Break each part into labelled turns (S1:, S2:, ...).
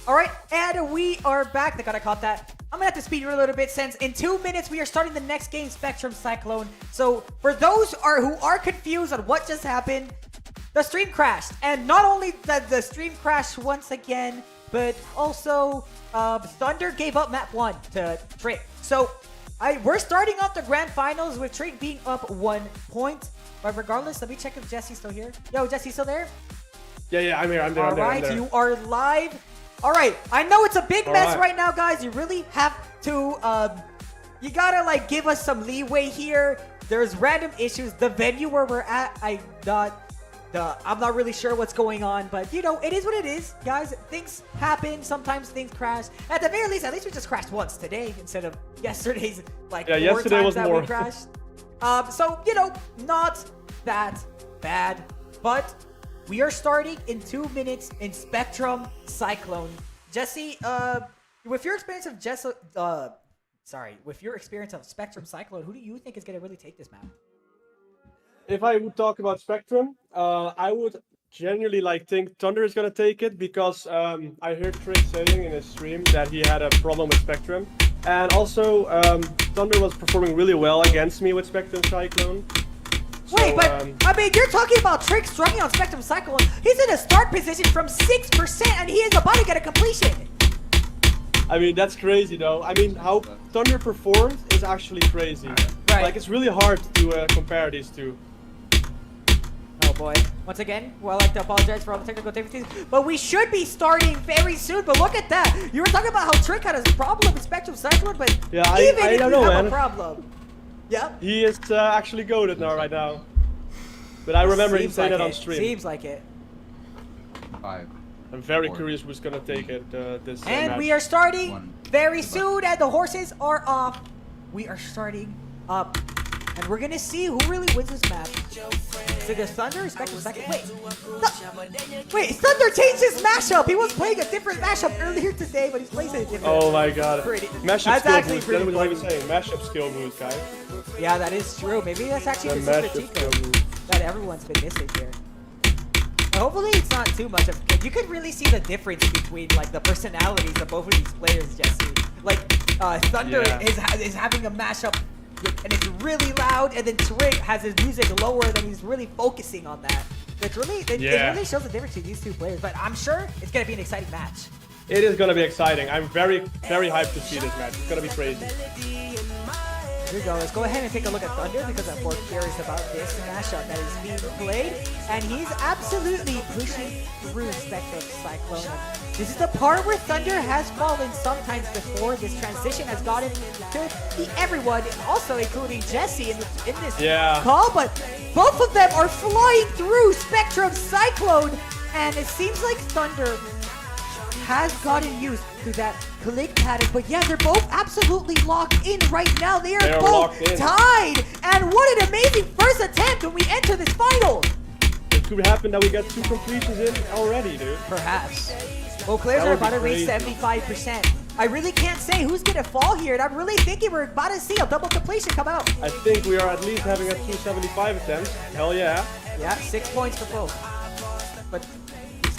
S1: Alright, and we are back. They gotta caught that. I'm gonna have to speed through a little bit since in 2 minutes we are starting the next game, Spectrum Cyclone. So for those who are confused on what just happened, the stream crashed. And not only that the stream crashed once again, but also Thnnder gave up map 1 to Trick. So we're starting off the grand finals with Trick being up 1 point. But regardless, let me check if Jesse's still here. Yo, Jesse still there?
S2: Yeah, I'm here. I'm there.
S1: Alright, you are live. Alright, I know it's a big mess right now, guys. You really have to, you gotta, like, give us some leeway here. There's random issues. The venue where we're at, I'm not really sure what's going on, but, you know, it is what it is. Guys, things happen. Sometimes things crash. At the very least, at least we just crashed once today instead of yesterday's, like, 4
S2: yesterday
S1: times
S2: was
S1: that
S2: more.
S1: we crashed. So, you know, not that bad, but we are starting in 2 minutes in Spectrum Cyclone. Jesse, with your experience of with your experience of Spectrum Cyclone, who do you think is going to really take this map?
S2: If I would talk about Spectrum, I would genuinely think Thnnder is gonna take it because I heard Trick saying in his stream that he had a problem with Spectrum, and also Thnnder was performing really well against me with Spectrum Cyclone.
S1: Wait, but I mean, you're talking about Trick struggling on Spectrum Cyclone. He's in a start position from 6%, and he is about to get a completion.
S2: I mean, that's crazy, though. I mean, how Thnnder performed is actually crazy.
S1: Right.
S2: Like, it's really hard to compare these two.
S1: Oh boy. Once again, well, I'd like to apologize for all the technical difficulties, but we should be starting very soon. But look at that. You were talking about how Trick had a problem with Spectrum Cyclone, but
S2: yeah, I don't know, man.
S1: A problem. Yeah.
S2: He is actually goated now, right now. But I remember him saying that on stream.
S1: Seems like it.
S3: 5.
S2: I'm very curious who's gonna take it this
S1: And
S2: match.
S1: we are starting very soon, and the horses are off. We are starting up, and we're gonna see who really wins this match. Is it a Thnnder or Spectrum Cyclone? Wait, Thnnder changed his mashup. He was playing a different mashup earlier today, but he's playing it different.
S2: Oh my god. Mashup skill boost. That's what I was saying. Mashup skill boost, guys.
S1: Yeah, that is true. Maybe that's actually the secret cheat code that everyone's been missing here. Hopefully it's not too much of it. You could really see the difference between like the personalities of both of these players, Jesse. Like Thnnder is having a mashup and it's really loud, and then Trick has his music lower and he's really focusing on that. It really shows the difference between these two players, but I'm sure it's gonna be an exciting match.
S2: It is gonna be exciting. I'm very hyped to see this match. It's gonna be crazy.
S1: Here we go. Let's go ahead and take a look at Thnnder because I'm more curious about this mashup that is being played. And he's absolutely pushing through Spectrum Cyclone. This is the part where Thnnder has fallen sometimes before. This transition has gotten to everyone, also including Jesse in this call. But both of them are flying through Spectrum Cyclone. And it seems like Thnnder has gotten used to that click pattern, but yeah, they're both absolutely locked in right now. They are both tied, and what an amazing first attempt when we enter this final.
S2: It could happen that we get 2 completions in already, dude.
S1: Perhaps. Both players are about to reach 75%. I really can't say who's gonna fall here, and I'm really thinking we're about to see a double completion come out.
S2: I think we are at least having a 275 attempts. Hell yeah.
S1: Yeah, 6 points for both. But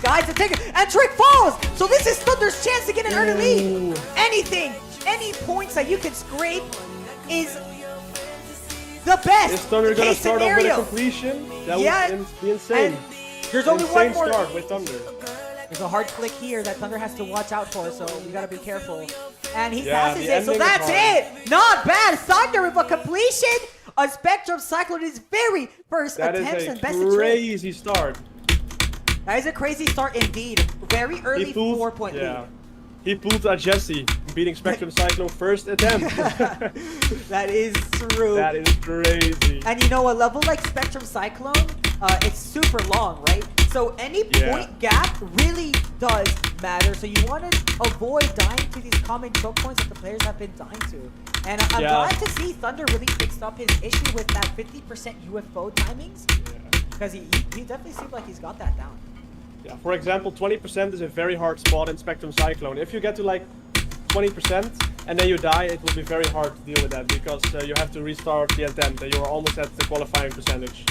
S1: guys, the ticket, and Trick falls! So this is Thunder's chance to get an early lead. Any points that you can scrape is the best.
S2: Is Thnnder gonna start off with a completion? That would be insane.
S1: There's only one more
S2: start with Thnnder.
S1: There's a hard click here that Thnnder has to watch out for, so we gotta be careful. And he passes it, so that's it! Not bad! Thnnder with a completion! A Spectrum Cyclone is very first attempts and best.
S2: That is a crazy start.
S1: That is a crazy start indeed. Very early 4-point lead.
S2: He pulled a Jesse, beating Spectrum Cyclone first attempt.
S1: That is true.
S2: That is crazy.
S1: And you know, a level like Spectrum Cyclone, it's super long, right? So any point gap really does matter. So you want to avoid dying to these common choke points that the players have been dying to. And I'm glad to see Thnnder really fixed up his issue with that 50% UFO timings. Because he definitely seems like he's got that down.
S2: Yeah, for example, 20% is a very hard spot in Spectrum Cyclone. If you get to like 20% and then you die, it will be very hard to deal with that because you have to restart the attempt and you're almost at the qualifying percentage.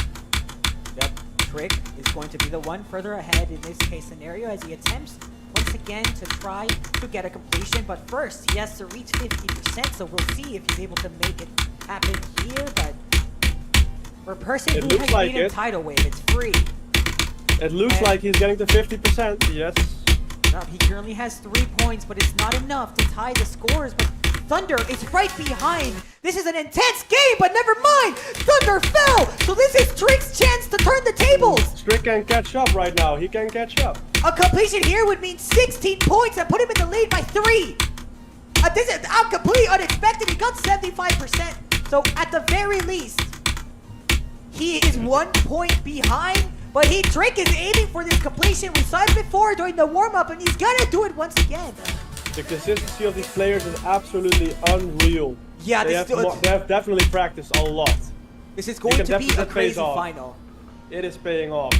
S1: Yep, Trick is going to be the one further ahead in this case scenario as he attempts once once again to try to get a completion, but first he has to reach 50%, so we'll see if he's able to make it happen here, but for a person who has
S2: like
S1: beaten
S2: it.
S1: Tidal Wave, it's free.
S2: It looks like he's getting to 50%, yes.
S1: He currently has 3 points, but it's not enough to tie the scores, but Thnnder is right behind. This is an intense game, but never mind. Thnnder fell, so this is Trick's chance to turn the tables.
S2: Trick can catch up right now. He can catch up.
S1: A completion here would mean 16 points and put him in the lead by 3. This is completely unexpected. He got 75%, so at the very least, he is 1 point behind. But Trick is aiming for this completion. We saw it before during the warm-up, and he's gonna do it once again.
S2: The consistency of these players is absolutely unreal.
S1: Yeah,
S2: they have definitely practiced a lot.
S1: This is going to be a crazy final.
S2: It is paying off.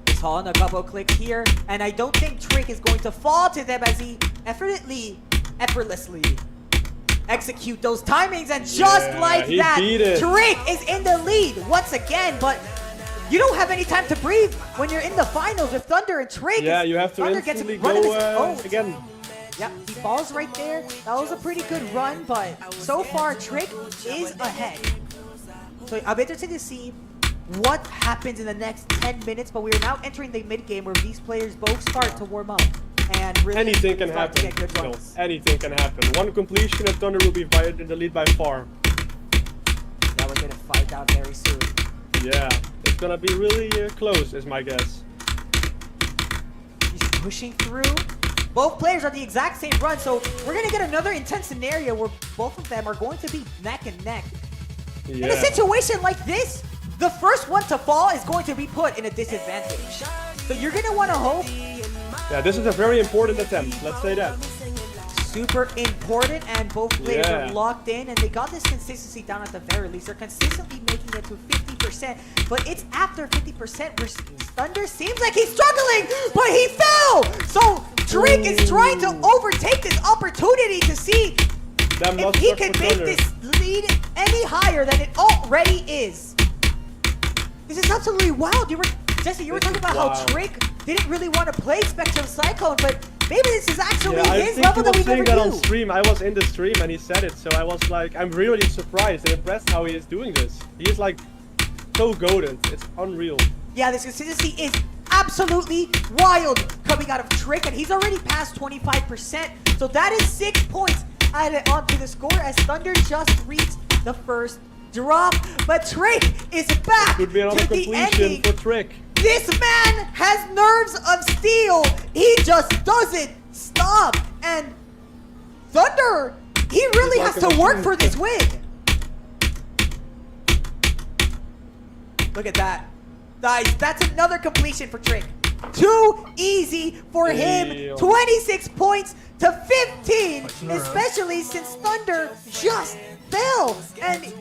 S1: He's hauling a couple clicks here, and I don't think Trick is going to fall to them as he effortlessly execute those timings, and just like that, Trick is in the lead once again, but you don't have any time to breathe when you're in the finals with Thnnder and Trick.
S2: Yeah, you have to instantly go again.
S1: Yep, he falls right there. That was a pretty good run, but so far Trick is ahead. So I'm interested to see what happens in the next 10 minutes, but we are now entering the mid-game where these players both start to warm up. And really
S2: anything can happen. Anything can happen. One completion and Thnnder will be in the lead by far.
S1: Yeah, we're going to find out very soon.
S2: Yeah. It's gonna be really close, is my guess.
S1: He's pushing through. Both players are the exact same run, so we're gonna get another intense scenario where both of them are going to be neck and neck. Yeah. In a situation like this, the first one to fall is going to be put in a disadvantage. So you're gonna want to hope.
S2: Yeah, this is a very important attempt. Let's say that.
S1: Super important, and both players are locked in, and they got this consistency down at the very least. They're consistently making it to 50%, but it's after 50% where Thnnder seems like he's struggling, but he fell! So Trick is trying to overtake this opportunity to see if he can make this lead any higher than it already is. This is absolutely wild. Jesse, you were talking about how Trick didn't really want to play Spectrum Cyclone, but maybe this is actually his level that we never knew.
S2: On stream. I was in the stream and he said it, so I was like, I'm really surprised and impressed how he is doing this. He is like so goated. It's unreal.
S1: Yeah, this consistency is absolutely wild coming out of Trick, and he's already past 25%. So that is 6 points added onto the score as Thnnder just reached the first drop. But Trick is back
S2: to the ending. For Trick.
S1: This man has nerves of steel. He just doesn't stop. And Thnnder, he really has to work for this win. Look at that. Nice. That's another completion for Trick. Too easy for him. 26 points to 15, especially since Thnnder just fell. And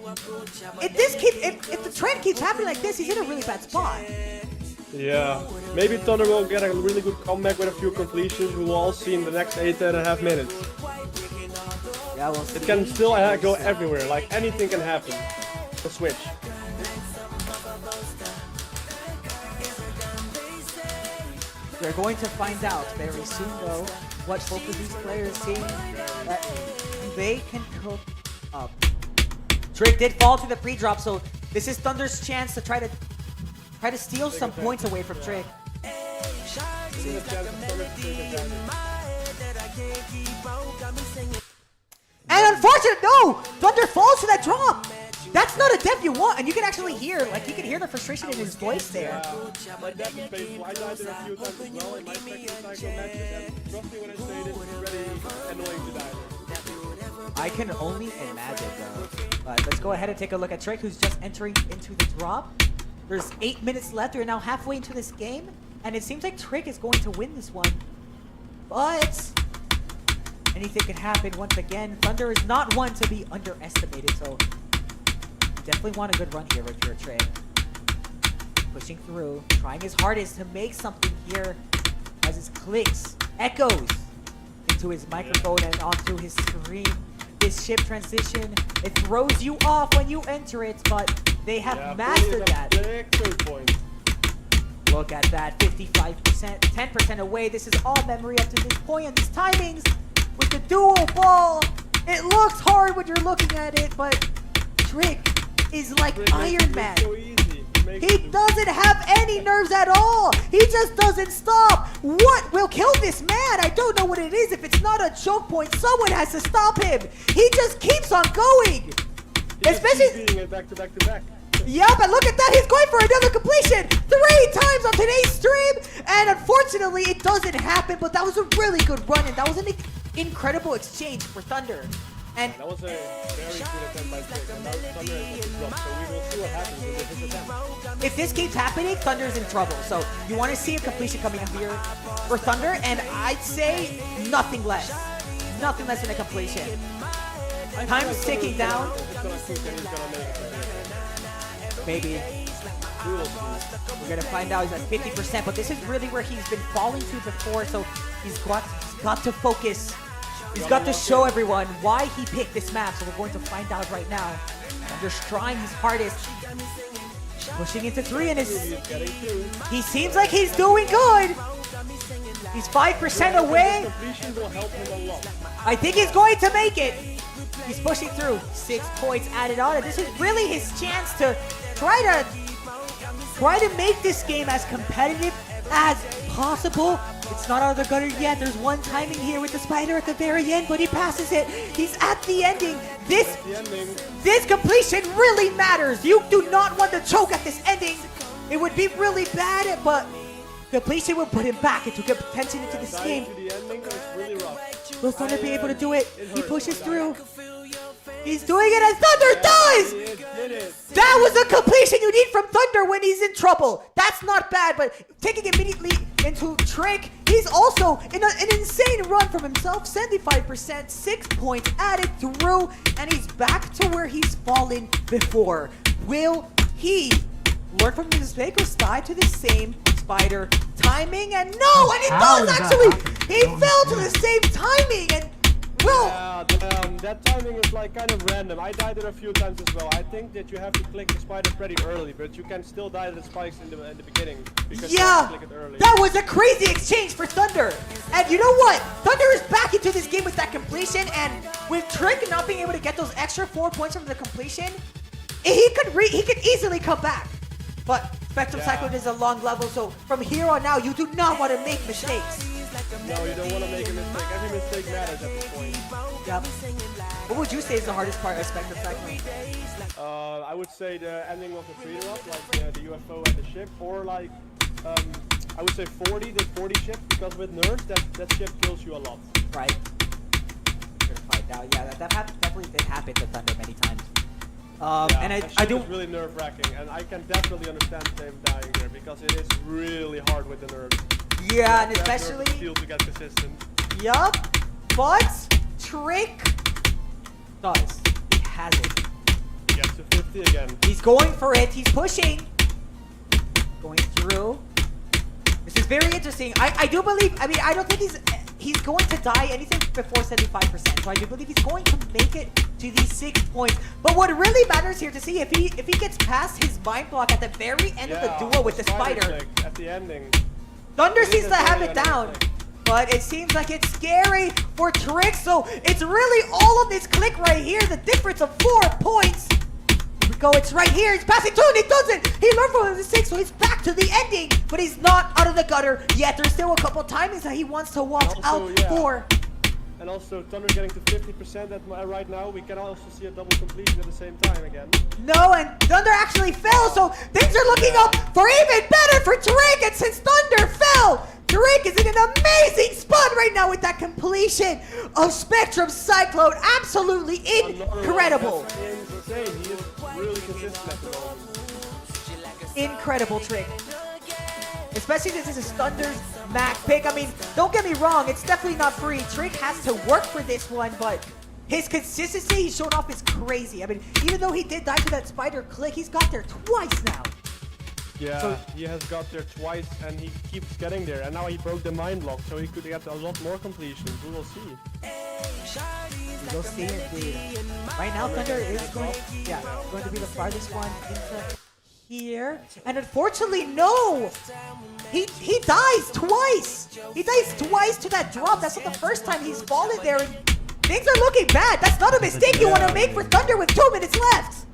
S1: if the trend keeps happening like this, he's in a really bad spot.
S2: Yeah, maybe Thnnder will get a really good comeback with a few completions. We will all see in the next 8.5 minutes.
S1: Yeah, we'll see.
S2: It can still go everywhere, like anything can happen. The switch.
S1: We're going to find out very soon, though, what both of these players seem that they can cook up. Trick did fall to the pre-drop, so this is Thunder's chance to try to steal some points away from Trick. And unfortunately, no! Thnnder falls to that drop! That's not a death you want, and you can actually hear, like, you can hear the frustration in his voice there.
S2: My death is painful. I died there a few times as well in my Spectrum Cyclone matches, and trust me when I say this, it's really annoying to die.
S1: I can only imagine, though. But let's go ahead and take a look at Trick, who's just entering into the drop. There's 8 minutes left. We're now halfway into this game, and it seems like Trick is going to win this one. But anything can happen once again. Thnnder is not one to be underestimated, so you definitely want a good run here with your Trick. Pushing through, trying his hardest to make something here as his clicks echoes into his microphone and onto his screen. This ship transition, it throws you off when you enter it, but they have mastered that. Look at that, 55%, 10% away. This is all memory up to this point, and these timings with the dual ball. It looks hard when you're looking at it, but Trick is like Iron Man.
S2: So easy.
S1: He doesn't have any nerves at all. He just doesn't stop. What will kill this man? I don't know what it is. If it's not a choke point, someone has to stop him. He just keeps on going. Especially
S2: beating it back to back to back.
S1: yeah, but look at that. He's going for another completion 3 times on today's stream. And unfortunately, it doesn't happen. But that was a really good run. And that was an incredible exchange for Thnnder. And
S2: that was a very good attempt by Trick. And now Thnnder is at the drop. So we will see what happens with his attempt.
S1: if this keeps happening, Thunder's in trouble. So you want to see a completion coming up here for Thnnder. And I'd say nothing less. Nothing less than a completion. Time's ticking down. Maybe. We're gonna find out. He's at 50%, but this is really where he's been falling to before. So he's got to focus. He's got to show everyone why he picked this map. So we're going to find out right now. Thunder's trying his hardest, pushing into 3, and he seems like he's doing good. He's 5% away. I think he's going to make it. He's pushing through. 6 points added on, and this is really his chance to try to make this game as competitive as possible. It's not out of the gutter yet. There's one timing here with the spider at the very end, but he passes it. He's at the ending. This completion really matters. You do not want to choke at this ending. It would be really bad, but completion will put him back into good potential into this game. Will Thnnder be able to do it? He pushes through. He's doing it as Thnnder does! That was a completion you need from Thnnder when he's in trouble. That's not bad, but taking immediately into Trick, he's also in an insane run from himself. 75%, 6 points added through, and he's back to where he's fallen before. Will he learn from his mistake or slide to the same spider timing? And no, and he does actually! He fell to the same timing, and well,
S2: that timing is like kind of random. I died there a few times as well. I think that you have to click the spider pretty early, but you can still die to the spikes in the beginning. Because you have to click it early.
S1: That was a crazy exchange for Thnnder. And you know what? Thnnder is back into this game with that completion, and with Trick not being able to get those extra 4 points from the completion, he could easily come back. But Spectrum Cyclone is a long level, so from here on out, you do not want to make mistakes.
S2: No, you don't want to make a mistake. Every mistake matters at this point.
S1: Yep. What would you say is the hardest part of Spectrum Cyclone?
S2: I would say the ending of the 3-drop, like the UFO and the ship, or like I would say the 40 ship, because with nerfs, that ship kills you a lot.
S1: Right. We're gonna find out. Yeah, that definitely did happen to Thnnder many times. And I do.
S2: It's really nerve-wracking, and I can definitely understand him dying there because it is really hard with the nerves.
S1: Yeah, and especially.
S2: To get consistent.
S1: Yup, but Trick does. He has it.
S2: He gets to 50 again.
S1: He's going for it. He's pushing. Going through. This is very interesting. I do believe. I mean, I don't think he's going to die anything before 75%. So I do believe he's going to make it to these 6 points. But what really matters here to see if he gets past his mind block at the very end of the duel with the spider.
S2: At the ending.
S1: Thnnder seems to have it down, but it seems like it's scary for Trick, so it's really all on this click right here, the difference of 4 points. Here we go, it's right here, he's passing 2 and he doesn't. He learned from the 6, so he's back to the ending, but he's not out of the gutter yet. There's still a couple timings that he wants to watch out for.
S2: And also, Thnnder getting to 50% right now. We can also see a double completion at the same time again.
S1: No, and Thnnder actually fell, so things are looking up for even better for Trick. And since Thnnder fell, Trick is in an amazing spot right now with that completion of Spectrum Cyclone. Absolutely incredible.
S2: Insane. He is really consistent at the moment.
S1: Incredible Trick. Especially since this is Thunder's max pick. I mean, don't get me wrong, it's definitely not free. Trick has to work for this one, but his consistency he's shown off is crazy. I mean, even though he did die to that spider click, he's got there twice now.
S2: Yeah, so, he has got there twice, and he keeps getting there. And now he broke the mind block, so he could get a lot more completions. We will see.
S1: We will see indeed. Right now, Thnnder is going to be the farthest one into here. And unfortunately, no! He dies twice! He dies twice to that drop. That's not the first time he's fallen there. And things are looking bad. That's not a mistake you want to make for Thnnder with 2 minutes left.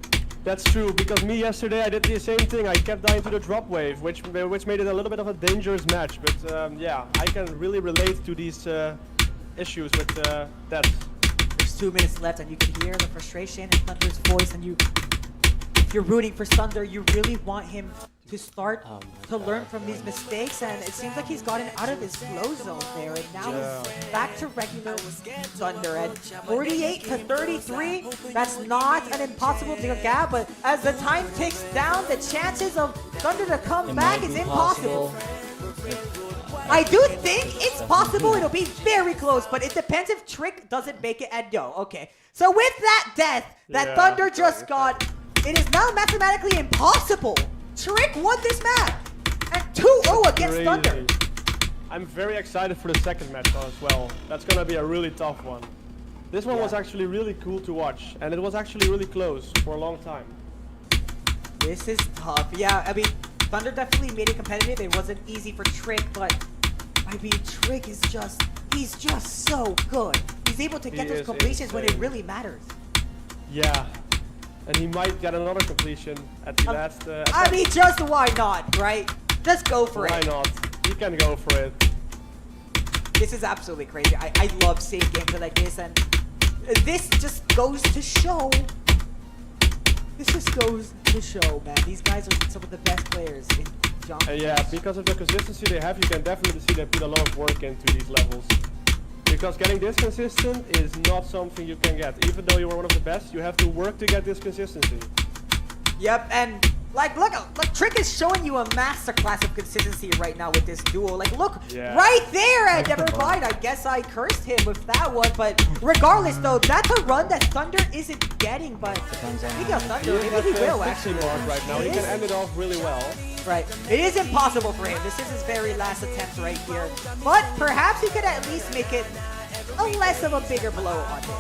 S2: That's true, because me yesterday I did the same thing. I kept dying to the drop wave, which made it a little bit of a dangerous match. But yeah, I can really relate to these issues with that.
S1: There's 2 minutes left, and you can hear the frustration in Thunder's voice. And if you're rooting for Thnnder, you really want him to start to learn from these mistakes. And it seems like he's gotten out of his flow zone there, and now he's back to regular Thnnder. And 48 to 33, that's not an impossible gap. But as the time ticks down, the chances of Thnnder to come back is impossible. I do think it's possible. It'll be very close, but it depends if Trick doesn't make it and no. Okay, so with that death that Thnnder just got, it is now mathematically impossible. Trick won this match at 2-0 against Thnnder.
S2: I'm very excited for the second match as well. That's gonna be a really tough one. This one was actually really cool to watch, and it was actually really close for a long time.
S1: This is tough. Yeah, I mean, Thnnder definitely made it competitive. It wasn't easy for Trick, but I mean, Trick is he's just so good. He's able to get those completions when it really matters.
S2: Yeah, and he might get another completion at the last.
S1: I mean, just why not, right? Just go for it.
S2: Why not? He can go for it.
S1: This is absolutely crazy. I love seeing games like this, and this just goes to show. This just goes to show, man. These guys are some of the best players in jump.
S2: Yeah, because of the consistency they have, you can definitely see they put a lot of work into these levels. Because getting this consistent is not something you can get. Even though you are one of the best, you have to work to get this consistency.
S1: Yep, and like, look, Trick is showing you a masterclass of consistency right now with this duel. Like, look, right there, and never mind, I guess I cursed him with that one. But regardless, though, that's a run that Thnnder isn't getting. But speaking of Thnnder, maybe he will actually.
S2: Right now, he can end it off really well.
S1: Right, it is impossible for him. This is his very last attempt right here. But perhaps he could at least make it a less of a bigger blow on him.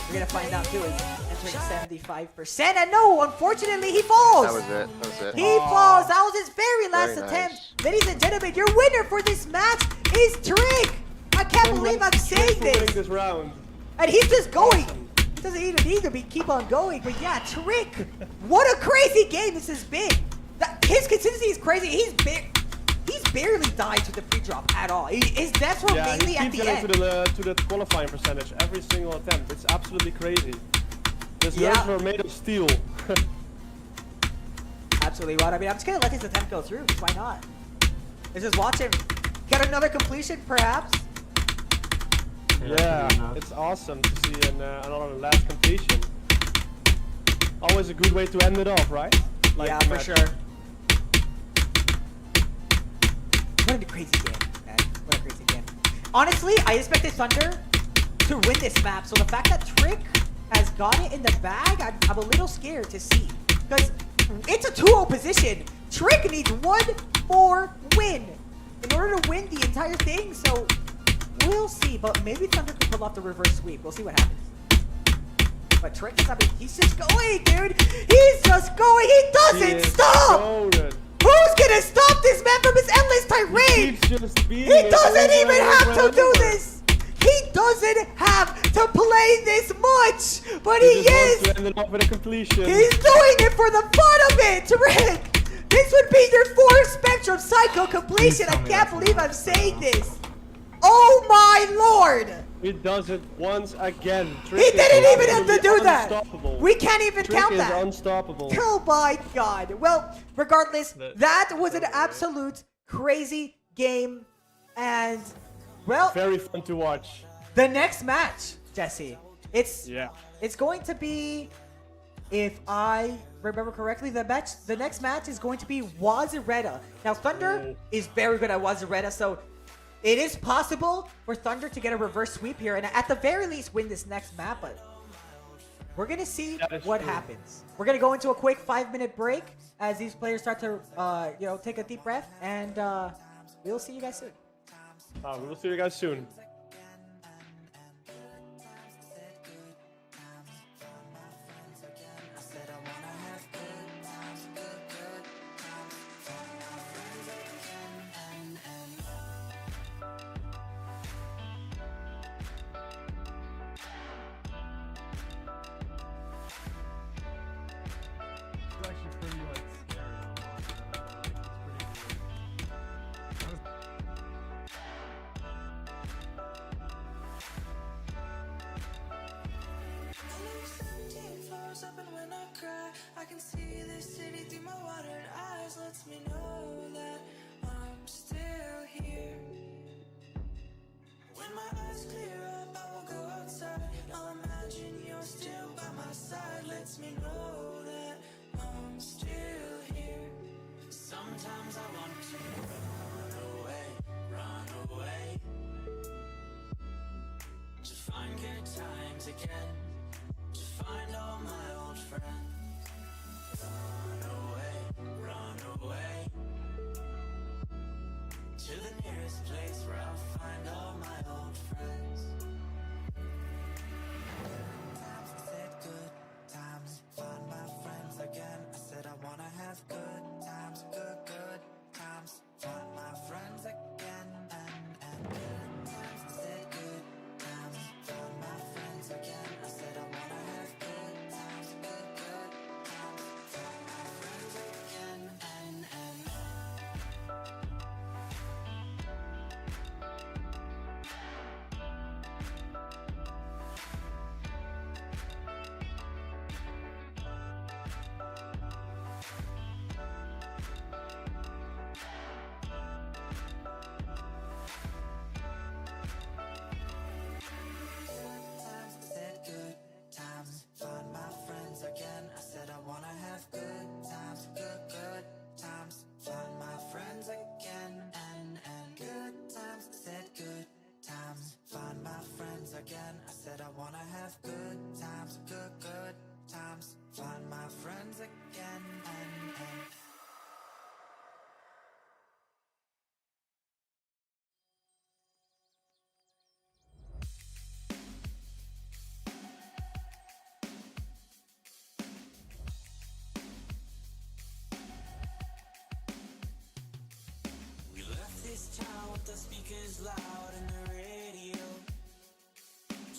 S1: We're gonna find out too. He's entering 75%, and no, unfortunately, he falls.
S4: That was it. That was it.
S1: He falls. That was his very last attempt. Ladies and gentlemen, your winner for this match is Trick. I can't believe I'm saying this.
S2: Round.
S1: And he's just going. He doesn't even need to keep on going. But yeah, Trick. What a crazy game this has been. His consistency is crazy. He's barely died to the pre-drop at all. His deaths were mainly at the end.
S2: To the qualifying percentage every single attempt. It's absolutely crazy. His nerves are made of steel.
S1: Absolutely right. I mean, I'm just gonna let his attempt go through. Why not? Let's just watch him get another completion, perhaps.
S2: Yeah, it's awesome to see another last completion. Always a good way to end it off, right? Like
S1: yeah, for sure. What a crazy game, man. What a crazy game. Honestly, I expected Thnnder to win this map, so the fact that Trick has got it in the bag, I'm a little scared to see. Because it's a 2-0 position. Trick needs one more win in order to win the entire thing, so we'll see. But maybe Thnnder can pull off the reverse sweep. We'll see what happens. But Trick is, I mean, he's just going, dude. He's just going. He doesn't stop.
S2: Loaded.
S1: Who's gonna stop this man from his endless tirade? He doesn't even have to do this. He doesn't have to play this much, but he is.
S2: To end it off with a completion.
S1: He's doing it for the fun of it, Trick. This would be your 4 Spectrum Psycho completion. I can't believe I'm saying this. Oh my lord.
S2: He does it once again. Trick
S1: he didn't even have to do that. We can't even
S2: Trick
S1: count
S2: is
S1: that.
S2: Unstoppable.
S1: Oh my god. Well, regardless, that was an absolute crazy game. And, well,
S2: very fun to watch.
S1: The next match, Jesse, it's going to be, if I remember correctly, the next match is going to be Waziretta. Now, Thnnder is very good at Waziretta, so it is possible for Thnnder to get a reverse sweep here and at the very least win this next map, but we're going to see what happens. We're going to go into a quick 5-minute break as these players start to, take a deep breath, and we'll see you guys soon.
S2: We'll see you guys soon.
S4: can see the city through my watered eyes. Lets me know that I'm still here. When my eyes clear up, I will go outside. I'll imagine you're still by my side. Lets me know that I'm still here. Sometimes I want to run away, to find good times again, to find all my old friends. Run away, to the nearest place where I'll find all my old friends. Times I said good times, find my friends again. I said I wanna have good times, good times, find my friends again. And good times, I said good times, find my friends again. I said I wanna have good times, good times, find my friends again. And good times, find my friends again. I said I wanna have good times, good times, find my friends again. And good times, I said good times, find my friends again. I said I wanna have good times, good times, find my friends again. And we left this town with the speakers loud and the radio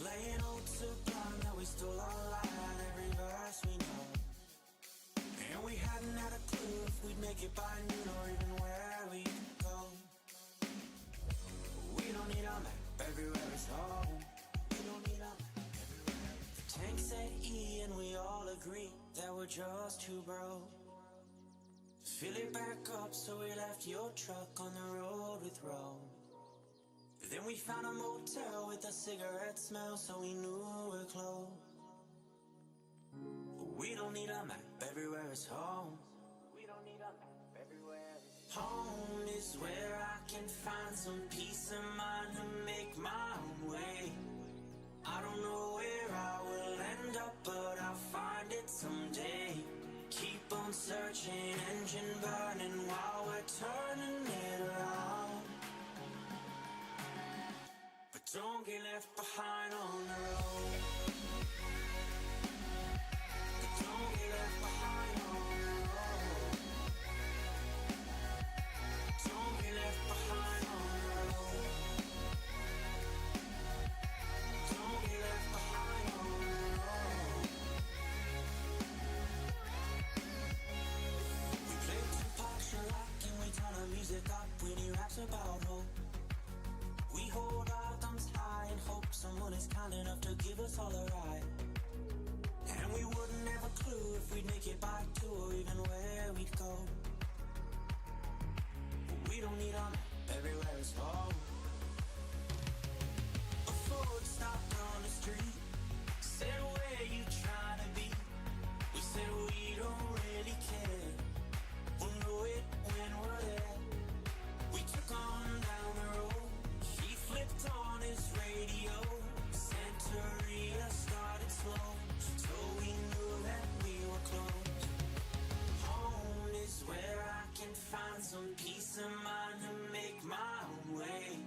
S4: playing old Sublime that we stole online, every verse we know. And we hadn't had a clue if we'd make it by noon or even where we'd go. We don't need a map, everywhere is home. We don't need a map, everywhere. The tank said E and we all agreed that we're just too broke. Fill it back up, so we left your truck on the road with Rome. Then we found a motel with a cigarette smell, so we knew we're close. We don't need a map, everywhere is home. We don't need a map, everywhere is home. Is where I can find some peace of mind to make my own way. I don't know where I will end up, but I'll find it someday. Keep on searching, engine burning while we're turning it around. But don't get left behind on the road. But don't get left behind on the road. Don't get left behind on the road. Don't get left behind on the road. We play Tupac, Sherlock, and we turn our music up when he raps about hope. We hold our thumbs high and hope someone is kind enough to give us all a ride. And we wouldn't have a clue if we'd make it back to or even where we'd go. We don't need a map, everywhere is home. A Ford stopped on the street, said where you trying to be. We said we don't really care, we'll know it when we're there. We took on down the road, he flipped on his radio. Santeria started slow, so we knew that we were close. Home is where I can find some peace of mind to make my own way.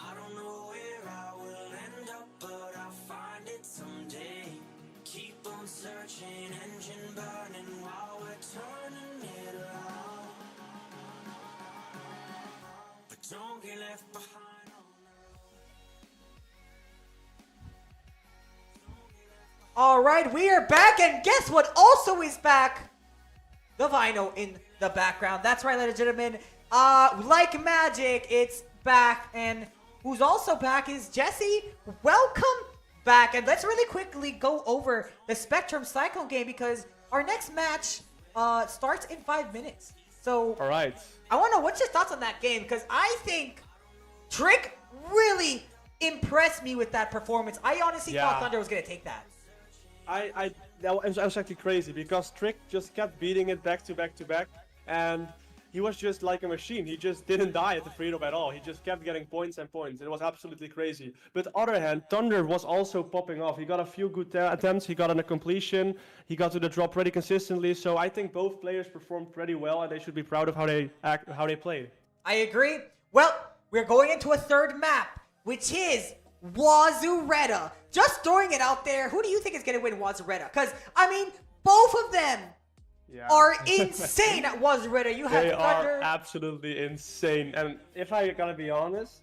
S4: I don't know where I will end up, but I'll find it someday. Keep on searching, engine burning while we're turning it around. But don't get left behind on the road.
S1: All right, we are back, and guess what also is back? The vinyl in the background. That's right, ladies and gentlemen. Like magic, it's back, and who's also back is Jesse. Welcome back, and let's really quickly go over the Spectrum Cyclone game because our next match starts in 5 minutes. So
S2: All right.
S1: I want to know what's your thoughts on that game, because I think Trick really impressed me with that performance. I honestly thought Thnnder was gonna take that.
S2: That was actually crazy because Trick just kept beating it back to back to back, and he was just like a machine. He just didn't die at the free throw at all. He just kept getting points and points. It was absolutely crazy. But on the other hand, Thnnder was also popping off. He got a few good attempts. He got on a completion. He got to the drop pretty consistently. So I think both players performed pretty well, and they should be proud of how they played.
S1: I agree. Well, we're going into a third map, which is Wazureta. Just throwing it out there, who do you think is going to win Wazureta? Because, I mean, both of them are insane at Wazureta. You have
S2: They
S1: Thnnder.
S2: are absolutely insane. And if I gotta be honest,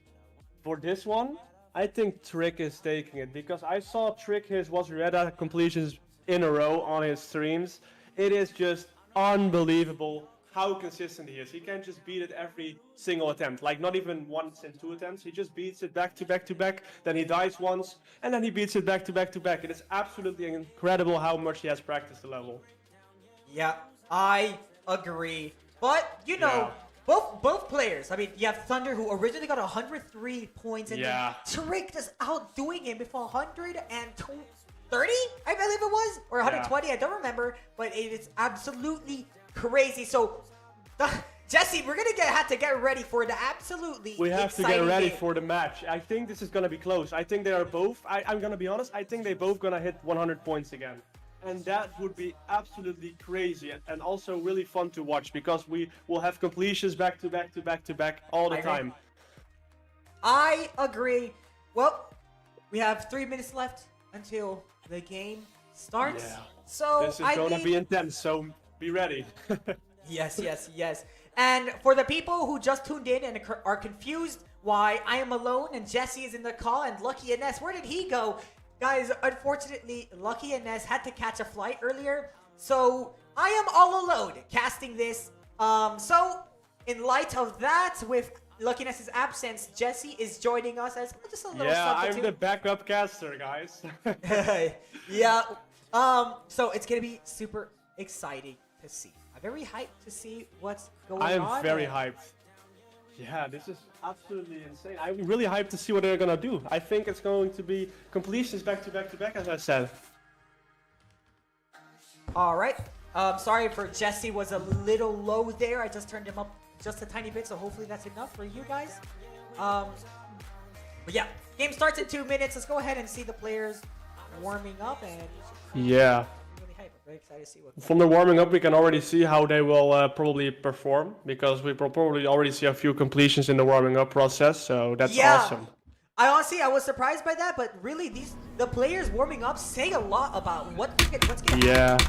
S2: for this one, I think Trick is taking it because I saw Trick his Wazureta completions in a row on his streams. It is just unbelievable how consistent he is. He can't just beat it every single attempt, like not even once in 2 attempts. He just beats it back to back to back, then he dies once, and then he beats it back to back to back. It is absolutely incredible how much he has practiced the level.
S1: Yeah, I agree. But, you know, both players. I mean, you have Thnnder, who originally got 103 points, and then Trick just outdoing him with 130, I believe it was? Or 120, I don't remember. But it is absolutely crazy. So, Jesse, we're going to have to get ready for the absolutely
S2: We have to get ready
S1: game.
S2: for the match. I think this is going to be close. I think they are both, I'm going to be honest, I think they both going to hit 100 points again. And that would be absolutely crazy and also really fun to watch because we will have completions back to back to back to back all the time.
S1: I agree. Well, we have 3 minutes left until the game starts.
S2: Yeah.
S1: So
S2: This is going to be intense, so be ready.
S1: Yes, yes, yes. And for the people who just tuned in and are confused why I am alone and Jesse is in the call and Lucky and Ness, where did he go? Guys, unfortunately, Lucky and Ness had to catch a flight earlier, so I am all alone casting this. So, in light of that, with Lucky Ness's absence, Jesse is joining us as just a little substitute.
S2: I'm the backup caster, guys.
S1: Yeah. So it's gonna be super exciting to see. I'm very hyped to see what's going on.
S2: I am very hyped. Yeah, this is absolutely insane. I'm really hyped to see what they're gonna do. I think it's going to be completions back to back to back, as I said.
S1: All right. Sorry for Jesse was a little low there. I just turned him up just a tiny bit, so hopefully that's enough for you guys. But yeah, game starts in 2 minutes. Let's go ahead and see the players warming up and
S2: Yeah.
S1: really hype. I'm very excited to see what.
S2: From the warming up, we can already see how they will probably perform because we will probably already see a few completions in the warming up process. So that's awesome.
S1: I was surprised by that, but really the players warming up say a lot about what's gonna happen.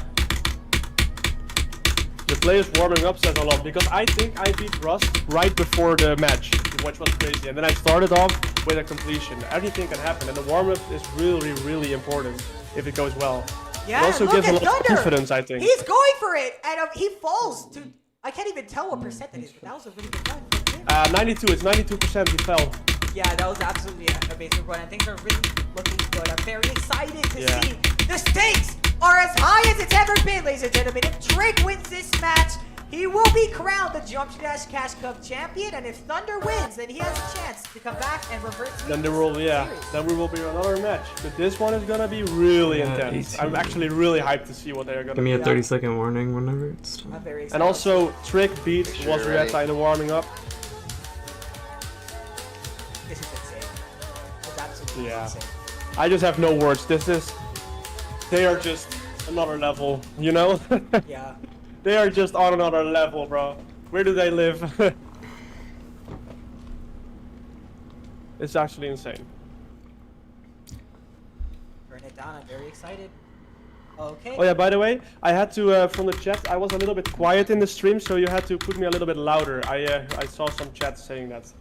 S2: The players warming up says a lot because I think I beat Rust right before the match, which was crazy. And then I started off with a completion. Everything can happen, and the warm up is really, really important if it goes well.
S1: Yeah,
S2: it also
S1: look
S2: gives
S1: at
S2: a lot of
S1: Thnnder.
S2: confidence, I think.
S1: He's going for it, and he falls to. I can't even tell what percent that is. But that was a really good run from him.
S2: 92. It's 92%. He fell.
S1: Yeah, that was absolutely an amazing run, and things are really looking good. I'm very excited to see. The stakes are as high as it's ever been, ladies and gentlemen. If Trick wins this match, he will be crowned the Jump Dash Cash Cup champion, and if Thnnder wins, then he has a chance to come back and revert to
S2: Then there will, then we will be another match. But this one is gonna be really intense.
S5: 18.
S2: I'm actually really hyped to see what they're gonna
S5: Give me a
S2: do.
S5: 30-second warning whenever it's done.
S1: I'm very excited.
S2: And also, Trick beat
S3: sure you're ready.
S2: Wazureta in the warming up.
S1: This is insane. It's absolutely insane.
S2: I just have no words. They are just another level, you know?
S1: Yeah.
S2: They are just on another level, bro. Where do they live? It's actually insane.
S1: Burn it down. I'm very excited. Okay.
S2: Oh yeah, by the way, I had to, from the chat, I was a little bit quiet in the stream, so you had to put me a little bit louder. I saw some chat saying that.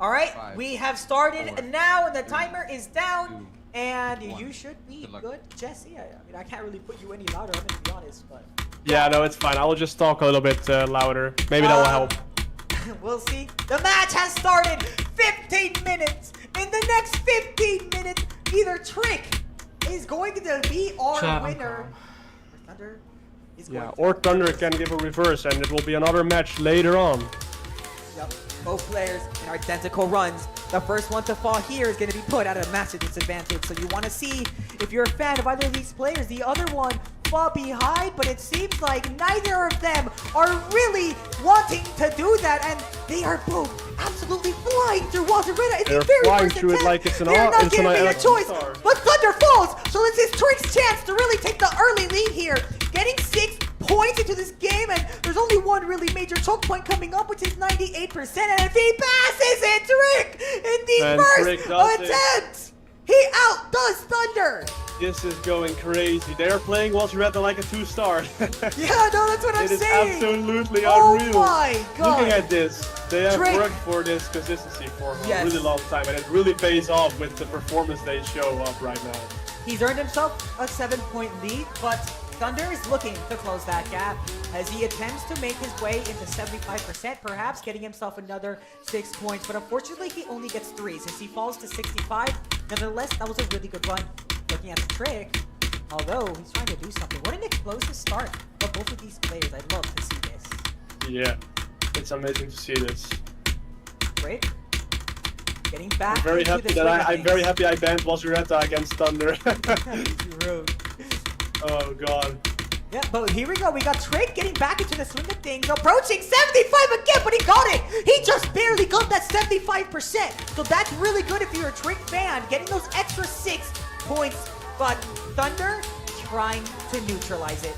S1: All right,
S3: 5,
S1: we have started
S3: 4,
S1: now, and the
S3: 3,
S1: timer is down.
S3: 2,
S1: And
S3: 1.
S1: you should be
S3: Good luck.
S1: good, Jesse. I mean, I can't really put you any louder, I'm gonna be honest, but
S2: Yeah, no, it's fine. I will just talk a little bit louder. Maybe that will help.
S1: we'll see. The match has started. 15 minutes. In the next 15 minutes, either Trick is going to be our
S5: Chat,
S1: winner, or Thnnder is
S2: Yeah,
S1: going to
S2: or Thnnder can give a reverse and it will be another match later on.
S1: Yep. Both players in identical runs. The first one to fall here is going to be put at a massive disadvantage. So you want to see if you're a fan of either of these players. The other one fall behind, but it seems like neither of them are really wanting to do that, and they are both absolutely flying through walls. It's
S2: They're
S1: the very
S2: flying
S1: first
S2: through it
S1: attempt.
S2: like it's an
S1: They're not
S2: it's an
S1: giving me a choice,
S2: star.
S1: but Thnnder falls. So this is Trick's chance to really take the early lead here, getting 6 points into this game, and there's only one really major choke point coming up, which is 98%. And if he passes it, Trick in the
S2: Man, Trick
S1: first
S2: does it.
S1: attempt, he outdoes Thnnder.
S2: This is going crazy. They are playing Wasretta like a 2-star.
S1: Yeah, no, that's what I'm
S2: It is
S1: saying.
S2: absolutely
S1: Oh
S2: unreal.
S1: my god.
S2: Looking at this, they have
S1: Trick.
S2: worked for this consistency for a
S1: Yes.
S2: really long time, and it really pays off with the performance they show up right now.
S1: He's earned himself a 7-point lead, but Thnnder is looking to close that gap as he attempts to make his way into 75%, perhaps getting himself another 6 points. But unfortunately, he only gets 3 since he falls to 65. Nonetheless, that was a really good run. Looking at the Trick, although he's trying to do something. What an explosive start for both of these players. I'd love to see this.
S2: Yeah, it's amazing to see this.
S1: Trick getting back
S2: I'm very
S1: into
S2: happy
S1: the
S2: that
S1: swing of
S2: I'm very
S1: things.
S2: happy I banned Wasretta against Thnnder.
S1: Rude.
S2: Oh god.
S1: Yeah, but here we go. We got Trick getting back into the swing of things, approaching 75 again, but he got it. He just barely got that 75%. So that's really good if you're a Trick fan, getting those extra 6 points. But Thnnder trying to neutralize it.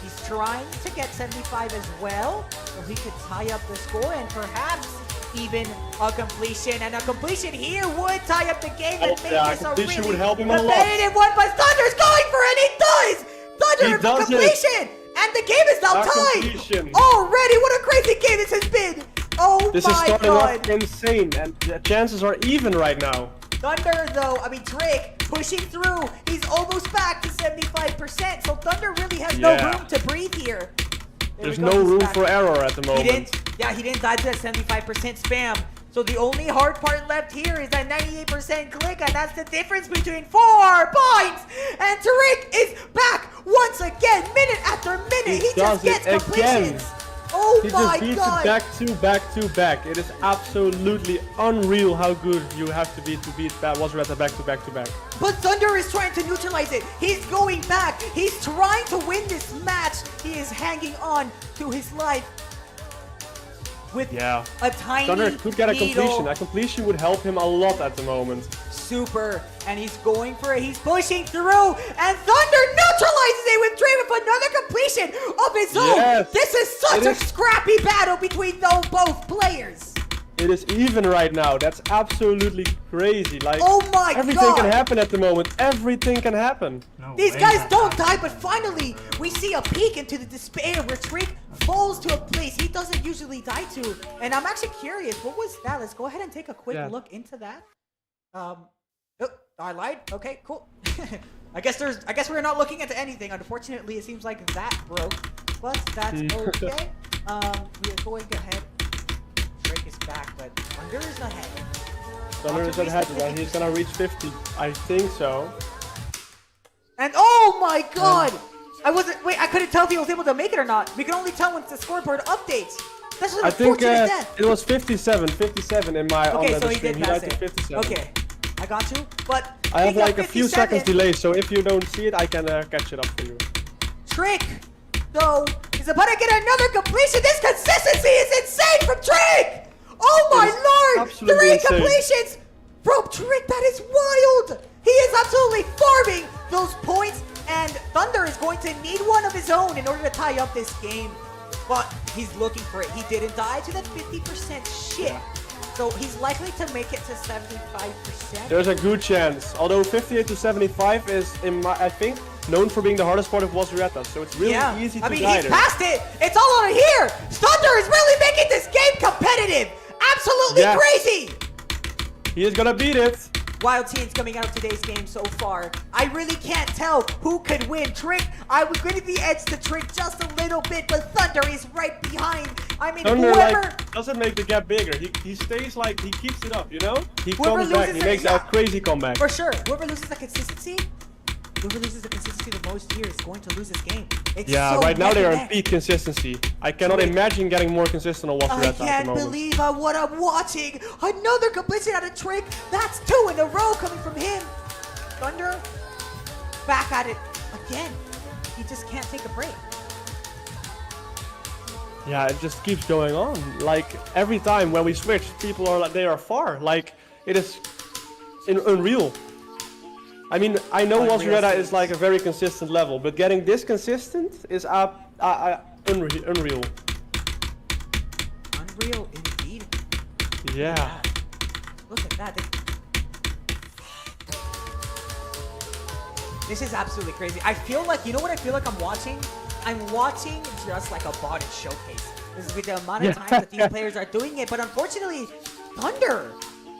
S1: He's trying to get 75 as well, so he could tie up the score and perhaps even a completion. And a completion here would tie up the game and make
S2: yeah,
S1: this a
S2: completion
S1: really
S2: would help him a lot.
S1: competitive one. But Thunder's going for it. He does. Thnnder
S2: He
S1: for
S2: does it.
S1: completion, and the game is now
S2: A
S1: tied.
S2: completion.
S1: Already, what a crazy game this has been. Oh
S2: This is
S1: my
S2: starting
S1: god.
S2: off insane, and the chances are even right now.
S1: Thnnder, though, Trick pushing through. He's almost back to 75%. So Thnnder really has no
S2: Yeah.
S1: room to breathe here. There
S2: There's
S1: we go,
S2: no
S1: he's
S2: room
S1: back.
S2: for error at the
S1: He
S2: moment.
S1: didn't die to that 75% spam. So the only hard part left here is that 98% click, and that's the difference between 4 points. And Trick is back once again, minute after minute. He
S2: does
S1: just gets
S2: it again.
S1: completions. Oh
S2: He
S1: my
S2: just beats
S1: god.
S2: it back to back to back. It is absolutely unreal how good you have to beat Wasretta back to back to back.
S1: But Thnnder is trying to neutralize it. He's going back. He's trying to win this match. He is hanging on to his life with
S2: Yeah.
S1: a tiny
S2: Thnnder could get a
S1: needle.
S2: completion. A completion would help him a lot at the moment.
S1: Super, and he's going for it. He's pushing through, and Thnnder neutralizes it with Dre with another completion of his own.
S2: Yes,
S1: This is such
S2: it
S1: a
S2: is.
S1: scrappy battle between both players.
S2: It is even right now. That's absolutely crazy. Like,
S1: Oh my
S2: everything
S1: god.
S2: can happen at the moment. Everything can happen.
S1: These guys don't die, but finally we see a peek into the despair where Trick falls to a place he doesn't usually die to. And I'm actually curious, what was that? Let's go ahead and take a quick
S2: Yeah.
S1: look into that. Oh, I lied. Okay, cool. I guess we're not looking into anything. Unfortunately, it seems like that broke, but that's okay. We are going ahead. Drake is back, but Thnnder is ahead.
S2: Thnnder is ahead, and he's gonna reach 50. I think so.
S1: And oh my god! I couldn't tell if he was able to make it or not. We can only tell once the scoreboard updates. That's what
S2: I think
S1: unfortunate that.
S2: it was 57 in my
S1: Okay,
S2: on
S1: so
S2: the
S1: he
S2: stream.
S1: did
S2: He
S1: pass
S2: died to
S1: it.
S2: 57.
S1: Okay, I got you. But
S2: I have
S1: speaking of
S2: like a few
S1: 57,
S2: seconds delay, so if you don't see it, I can catch it up for you.
S1: Trick, though, is about to get another completion. This consistency is insane from Trick! Oh my
S2: It is
S1: lord!
S2: absolutely
S1: 3
S2: insane.
S1: completions from Trick, that is wild! He is absolutely farming those points, and Thnnder is going to need one of his own in order to tie up this game. But he's looking for it. He didn't die to that 50% shit. So he's likely to make it to 75%.
S2: There's a good chance. Although 58 to 75 is, I think, known for being the hardest part of Wasretta, so it's really easy to
S1: I mean,
S2: die
S1: he's
S2: there.
S1: passed it. It's all on here. Thnnder is really making this game competitive. Absolutely
S2: Yeah.
S1: crazy.
S2: He is gonna beat it.
S1: Wild teams coming out of today's game so far. I really can't tell who could win. Trick, I would give the edge to Trick just a little bit, but Thnnder is right behind. I mean,
S2: Thnnder
S1: whoever...
S2: doesn't make the gap bigger. He stays like, he keeps it up, you know? He
S1: Whoever
S2: comes back,
S1: loses
S2: he
S1: it,
S2: makes
S1: yeah.
S2: a crazy comeback.
S1: For sure, whoever loses the consistency whoever loses the consistency the most here is going to lose this game. It's
S2: Yeah,
S1: so
S2: right now they
S1: neck
S2: are
S1: and
S2: in
S1: neck.
S2: peak consistency. I cannot imagine getting more consistent on What's
S1: I
S2: Red at the
S1: can't
S2: moment.
S1: believe what I'm watching. Another completion out of Trick. That's 2 in a row coming from him. Thnnder back at it again. He just can't take a break.
S2: Yeah, it just keeps going on. Like every time when we switch, people are like they are far. Like it is unreal. I mean, I know
S1: Unreal
S2: Wazureta is
S1: scenes.
S2: like a very consistent level, but getting this consistent is unreal.
S1: Unreal indeed.
S2: Yeah.
S1: Look at that. This is absolutely crazy. I feel like, you know what I feel like I'm watching? I'm watching just like a botted showcase. This is with the amount of time that these players are doing it, but unfortunately, Thnnder,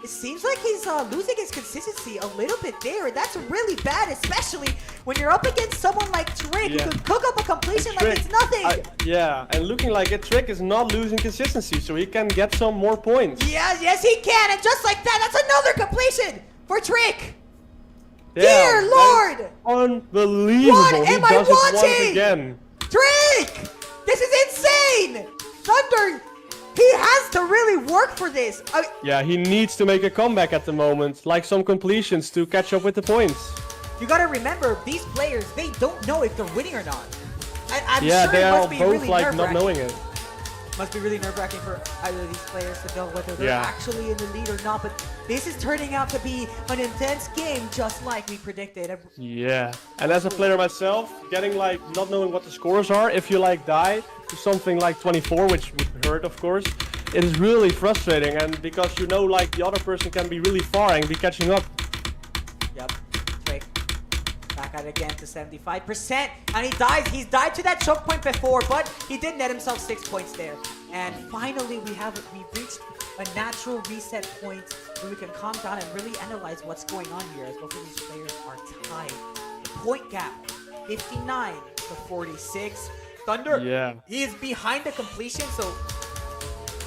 S1: it seems like he's losing his consistency a little bit there, and that's really bad, especially when you're up against someone like Trick who can cook up a completion like it's nothing.
S2: Yeah, and looking like it, Trick is not losing consistency, so he can get some more points.
S1: Yes, he can, and just like that, that's another completion for Trick.
S2: Yeah,
S1: Dear Lord!
S2: Unbelievable.
S1: What
S2: He
S1: am I
S2: does it once
S1: watching?
S2: again.
S1: Trick! This is insane! Thnnder, he has to really work for this.
S2: Yeah, he needs to make a comeback at the moment, like some completions to catch up with the points.
S1: You gotta remember, these players, they don't know if they're winning or not. I'm
S2: Yeah,
S1: sure
S2: they
S1: it
S2: are
S1: must be
S2: both
S1: really
S2: like not
S1: nerve-wracking.
S2: knowing it.
S1: Must be really nerve-wracking for either of these players to know whether they're
S2: Yeah.
S1: actually in the lead or not, but this is turning out to be an intense game just like we predicted.
S2: Yeah, and as a player myself, getting like not knowing what the scores are, if you like die to something like 24, which would hurt of course, it is really frustrating, and because you know like the other person can be really far and be catching up.
S1: Yep, Trick back at it again to 75%, and he dies. He's died to that choke point before, but he did net himself 6 points there. And finally, we've reached a natural reset point where we can calm down and really analyze what's going on here, as both of these players are tied. Point gap, 59 to 46. Thnnder, he is behind the completion, so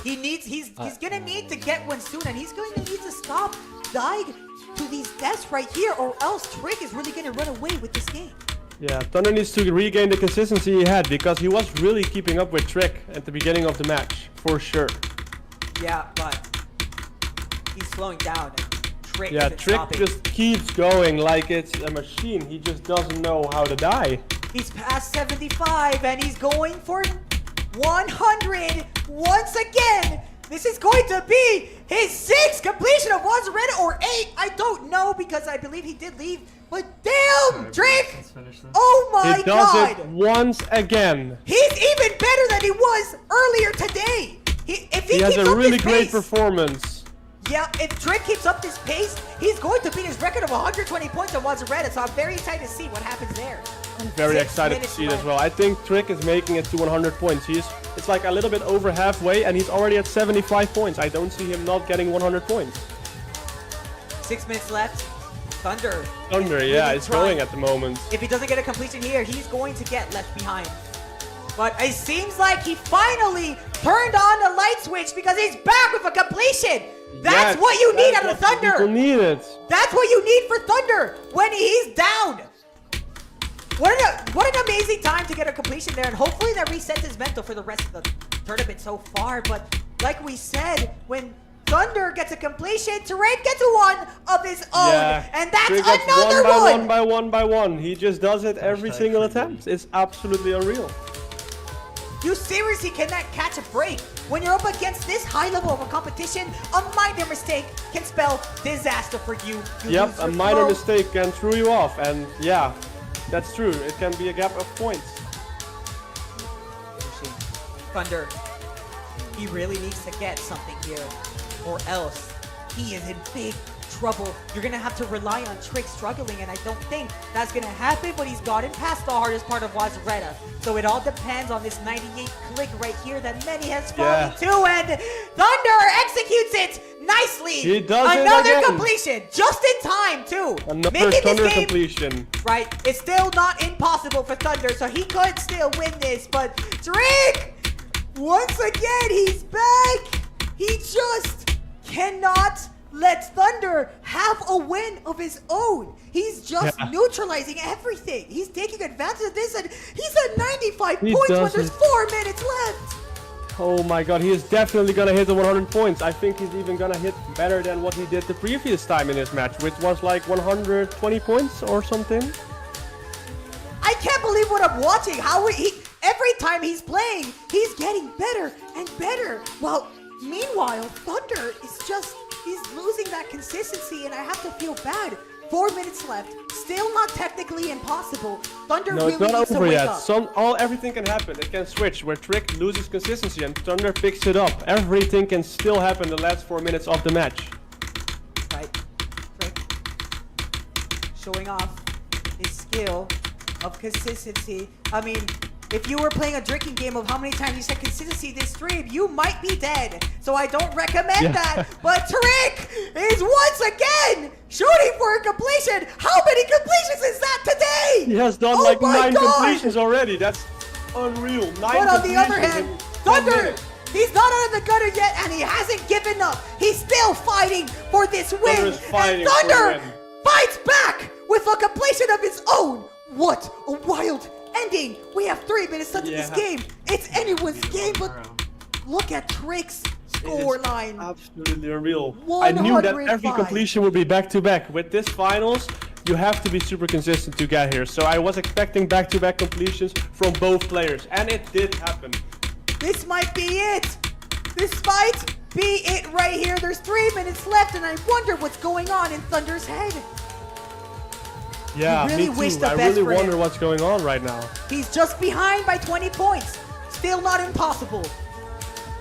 S1: he's gonna need to get one soon, and he's going to need to stop dying to these deaths right here, or else Trick is really gonna run away with this game.
S2: Yeah, Thnnder needs to regain the consistency he had, because he was really keeping up with Trick at the beginning of the match, for sure.
S1: Yeah, but he's slowing down. Trick
S2: Yeah,
S1: isn't
S2: Trick
S1: stopping.
S2: just keeps going like it's a machine. He just doesn't know how to die.
S1: He's past 75 and he's going for 100 once again. This is going to be his 6th completion of Wazureta, or 8. I don't know, because I believe he did leave. But damn, Trick!
S5: Let's finish this.
S1: Oh my
S2: He does
S1: god!
S2: it once again.
S1: He's even better than he was earlier today. If he
S2: He has
S1: keeps
S2: a
S1: up
S2: really
S1: this
S2: great
S1: pace,
S2: performance.
S1: yeah, if Trick keeps up this pace, he's going to beat his record of 120 points on Wazureta, so I'm very excited to see what happens there.
S2: I'm very
S1: 6
S2: excited to
S1: minutes
S2: see it as
S1: left.
S2: well. I think Trick is making it to 100 points. It's like a little bit over halfway, and he's already at 75 points. I don't see him not getting 100 points.
S1: 6 minutes left. Thnnder.
S2: Thnnder,
S1: is
S2: yeah,
S1: really
S2: it's
S1: trying.
S2: going at the moment.
S1: If he doesn't get a completion here, he's going to get left behind. But it seems like he finally turned on the light switch, because he's back with a completion. That's
S2: Yes,
S1: what you need out
S2: that's
S1: of
S2: what people
S1: Thnnder.
S2: need it.
S1: That's what you need for Thnnder when he's down. What an amazing time to get a completion there, and hopefully that resets his mental for the rest of the tournament so far. But like we said, when Thnnder gets a completion, Trick gets one of his own, and that's
S2: Trick gets
S1: another
S2: one by one. He just does it every single attempt. It's absolutely unreal.
S1: You seriously cannot catch a break. When you're up against this high level of a competition, a minor mistake can spell disaster for you. You
S2: Yep,
S1: lose
S2: a
S1: your
S2: minor
S1: flow.
S2: mistake can throw you off, and yeah, that's true. It can be a gap of points.
S1: Thnnder, he really needs to get something here, or else he is in big trouble. You're gonna have to rely on Trick struggling, and I don't think that's gonna happen, but he's gotten past the hardest part of Wazureta. So it all depends on this 98 click right here that many has fallen to, and Thnnder executes it nicely.
S2: He does it
S1: Another
S2: again.
S1: completion, just in time too.
S2: Another
S1: Making
S2: Thnnder
S1: this game
S2: completion.
S1: right. It's still not impossible for Thnnder, so he could still win this, but Trick, once again, he's back. He just cannot let Thnnder have a win of his own. He's just neutralizing everything. He's taking advantage of this, and he's at 95 points when there's 4 minutes left.
S2: Oh my god, he is definitely gonna hit the 100 points. I think he's even gonna hit better than what he did the previous time in his match, which was like 120 points or something.
S1: I can't believe what I'm watching. How every time he's playing, he's getting better and better. Well, meanwhile, Thnnder is he's losing that consistency, and I have to feel bad. 4 minutes left. Still not technically impossible. Thnnder
S2: No,
S1: really
S2: it's not
S1: needs to
S2: over
S1: wake
S2: yet.
S1: up.
S2: Everything can happen. It can switch where Trick loses consistency and Thnnder picks it up. Everything can still happen the last 4 minutes of the match.
S1: Right. Trick. Showing off his skill of consistency. I mean, if you were playing a drinking game of how many times you said consistency this stream, you might be dead. So I don't recommend that. But Trick is once again shooting for a completion. How many completions is that today?
S2: He has done like 9 completions already. That's unreal. 9
S1: But on the other
S2: completions
S1: hand,
S2: in 10
S1: Thnnder,
S2: minutes.
S1: he's not out of the gutter yet, and he hasn't given up. He's still fighting for this win.
S2: Thnnder is fighting
S1: And
S2: for the
S1: Thnnder
S2: win.
S1: fights back with a completion of his own. What a wild ending. We have 3 minutes left in this game. It's anyone's game, but look at Trick's scoreline.
S2: Absolutely unreal. I knew that every
S1: 105.
S2: completion would be back-to-back. With this finals, you have to be super consistent to get here. So I was expecting back-to-back completions from both players, and it did happen.
S1: This might be it. This might be it right here. There's 3 minutes left, and I wonder what's going on in Thunder's head.
S2: Yeah,
S1: really
S2: me
S1: wish
S2: too.
S1: the
S2: I
S1: best
S2: really
S1: for him.
S2: wonder what's going on right now.
S1: He's just behind by 20 points. Still not impossible.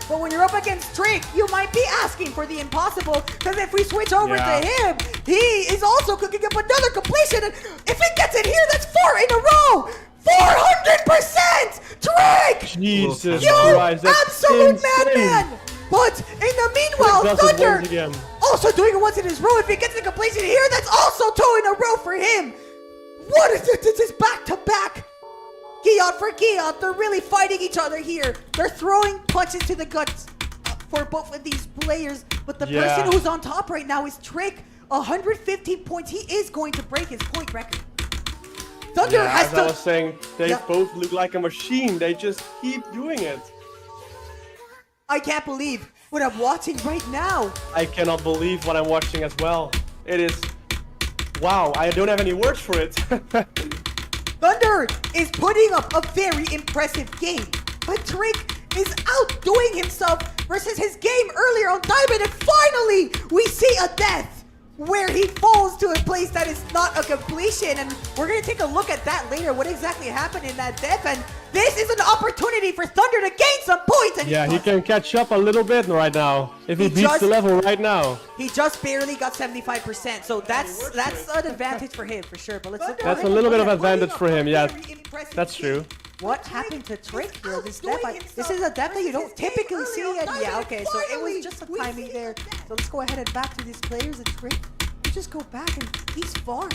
S1: But when you're up against Trick, you might be asking for the impossible, because if we switch over to him, he is also cooking up another completion, and if he gets it here, that's 4 in a row! 400%! Trick!
S2: Jesus
S1: You
S2: Christ, that's
S1: absolute
S2: insane.
S1: madman! But in the meanwhile,
S2: Trick does it
S1: Thnnder
S2: once again.
S1: also doing it once in his row. If he gets the completion here, that's also 2 in a row for him. What is this? This is back-to-back. Gion for Gion. They're really fighting each other here. They're throwing punches to the guts for both of these players. But the person who's on top right now is Trick. 115 points. He is going to break his point record. Thnnder has
S2: as
S1: to...
S2: I was saying, they both look like a machine. They just keep doing it.
S1: I can't believe what I'm watching right now.
S2: I cannot believe what I'm watching as well. It is... Wow, I don't have any words for it.
S1: Thnnder is putting up a very impressive game, but Trick is outdoing himself versus his game earlier on Diamond, and finally we see a death where he falls to a place that is not a completion, and we're going to take a look at that later, what exactly happened in that death, and this is an opportunity for Thnnder to gain some points. And
S2: yeah, he can catch up a little bit right now, if he beats the level right now.
S1: He just barely got 75%, so that's an advantage for him, for sure. But let's look at
S2: That's a little bit of advantage for him, yeah. That's true.
S1: What happened to Trick here? This is a death that you don't typically see, and yeah, okay, so it was just a timing there. So let's go ahead and back to these players. And Trick, you just go back, and he's far.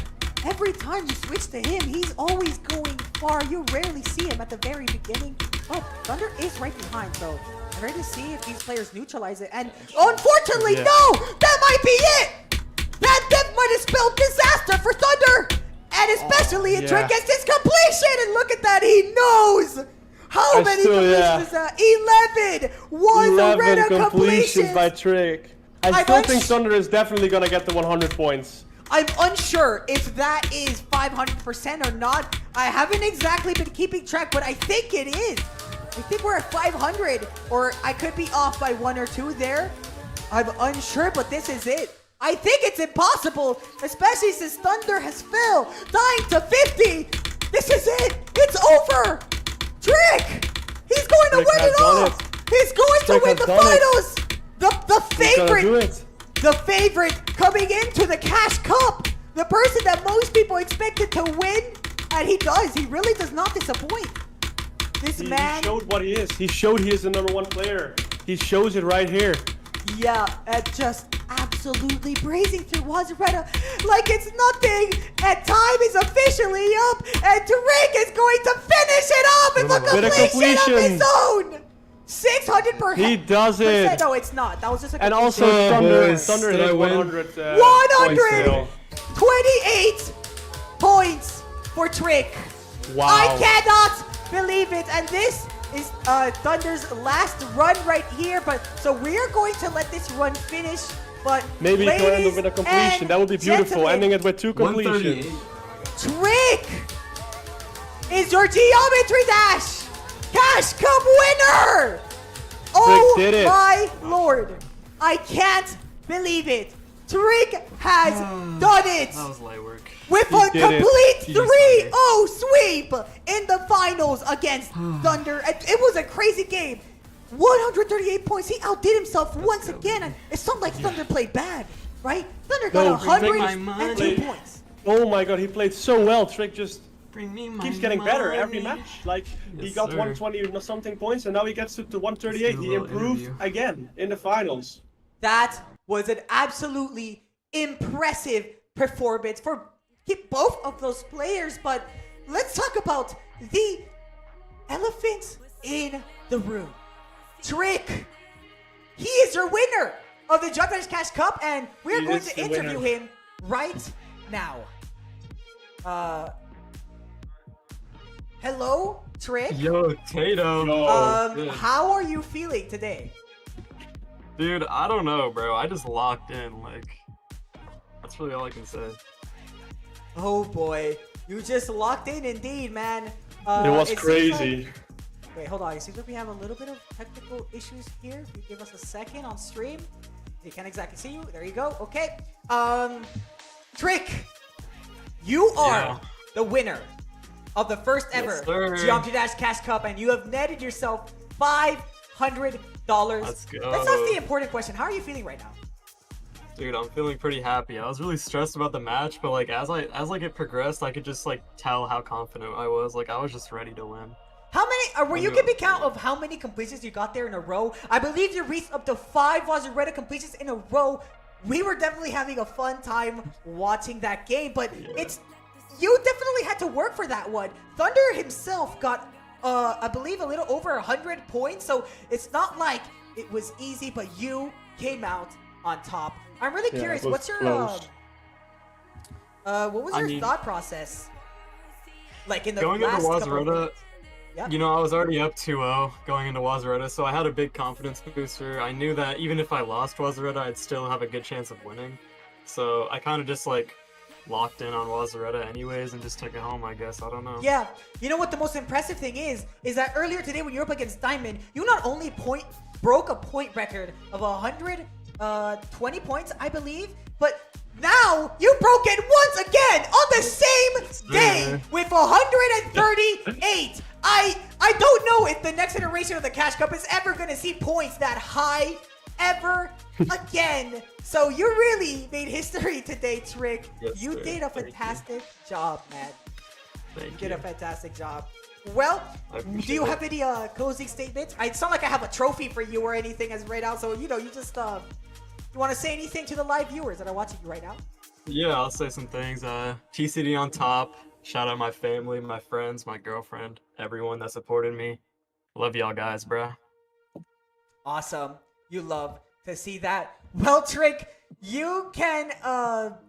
S1: Every time you switch to him, he's always going far. You rarely see him at the very beginning. Oh, Thnnder is right behind, so I'm ready to see if these players neutralize it. And unfortunately, no! That might be it! That death might have spelled disaster for Thnnder! And especially if Trick gets his completion! And look at that, he knows! How many completions is that? 11 was
S2: 11
S1: a
S2: completions by Trick. I still think Thnnder is definitely gonna get the 100 points.
S1: I'm unsure if that is 500% or not. I haven't exactly been keeping track, but I think it is. I think we're at 500, or I could be off by 1 or 2 there. I'm unsure, but this is it. I think it's impossible, especially since Thnnder has fell, dying to 50. This is it. It's over. Trick. He's going to win it all. He's going to win the finals. The favorite coming into the Cash Cup. The person that most people expected to win, and he does. He really does not disappoint. This man...
S2: He showed what he is. He showed he is the #1 player. He shows it right here.
S1: Yeah, and just absolutely blazing through Wazaretta like it's nothing. And time is officially up, and Trick is going to finish it off with a completion of his own. 6 600 per
S2: He
S1: head.
S2: does it.
S1: No, it's not. That was just a
S2: And
S1: complete
S2: also
S1: mistake.
S2: Thnnder
S5: Did I
S2: hit
S5: win?
S2: 100.
S1: 128 points for Trick.
S2: Wow.
S1: I cannot believe it. And this is Thunder's last run right here. But so we're going to let this run finish. But
S2: Maybe he can end
S1: ladies
S2: up with a completion.
S1: and
S2: That would be beautiful.
S1: gentlemen,
S2: Ending it with 2 completions.
S5: 138.
S1: Trick is your Geometry Dash Cash Cup winner! Oh
S2: did it.
S1: my lord. I can't believe it. Trick has done it
S5: That was light work.
S1: with
S2: He
S1: a
S2: did it.
S1: complete
S5: Jeez,
S1: 3-0 sweep in the finals against Thnnder. It was a crazy game. 138 points. He outdid himself once again. And it's not like Thnnder played bad, right? Thnnder got
S2: No,
S1: 102
S2: Trick-
S1: points.
S2: Oh my god, he played so well. Trick just
S5: Bring me my
S2: keeps getting better every
S5: money.
S2: match. Like, he
S5: Yes,
S2: got
S5: sir.
S2: 120 something points, and now he gets to 138.
S5: Let's do a
S2: He
S5: little
S2: improved
S5: interview.
S2: again in the finals.
S1: That was an absolutely impressive performance for both of those players. But let's talk about the elephant in the room. Trick. He is your winner of the Jump Dash Cash Cup, and we're
S2: He
S1: going
S2: is
S1: to
S2: the
S1: interview
S2: winner.
S1: him right now. Hello, Trick.
S5: Yo, Tato. Good.
S1: How are you feeling today?
S5: Dude, I don't know, bro. I just locked in. Like, that's really all I can say.
S1: Oh boy, you just locked in indeed, man.
S2: It was
S1: seems
S2: crazy.
S1: like- wait, hold on. It seems like we have a little bit of technical issues here. If you give us a second on stream. They can't exactly see you. There you go. Okay. Trick, you are
S5: Yeah.
S1: the winner of the first ever
S5: sir.
S1: Geometry Dash Cash Cup, and you have netted yourself $500.
S5: Let's go.
S1: Let's ask the important question. How are you feeling right now?
S5: Dude, I'm feeling pretty happy. I was really stressed about the match, but like as it progressed, I could just like tell how confident I was. Like I was just ready to win.
S1: How many, were you keeping count of how many completions you got there in a row? I believe you reached up to 5 Wazureta completions in a row. We were definitely having a fun time watching that game, but you definitely had to work for that one. Thnnder himself got, I believe, a little over 100 points, so it's not like it was easy, but you came out on top. I'm really curious,
S2: it was
S1: what's your,
S2: close.
S1: what was your
S5: mean-
S1: thought process? Like in the
S5: Going into
S1: last couple of
S5: Wazureta,
S1: minutes? Yeah.
S5: you know, I was already up 2-0 going into Wazureta, so I had a big confidence booster. I knew that even if I lost Wazureta, I'd still have a good chance of winning. So I kind of just like locked in on Wazureta anyways and just took it home, I guess. I don't know.
S1: Yeah, you know what the most impressive thing is that earlier today when you were up against Diamond, you not only broke a point record of 120 points, I believe, but now you broke it once again on the same day with 138. I don't know if the next iteration of the Cash Cup is ever going to see points that high ever again. So you really made history today, Trick.
S5: Yes,
S1: You
S5: sir.
S1: did a
S5: Thank you.
S1: fantastic job, man.
S5: Thank
S1: You did
S5: you.
S1: a fantastic job. Well,
S5: I appreciate
S1: do you
S5: it.
S1: have any closing statements? It's not like I have a trophy for you or anything as right now, so you know, you just you want to say anything to the live viewers that are watching you right now?
S5: Yeah, I'll say some things. TCD on top. Shout out my family, my friends, my girlfriend, everyone that supported me. Love y'all guys, bruh.
S1: Awesome. You love to see that. Well, Trick, you can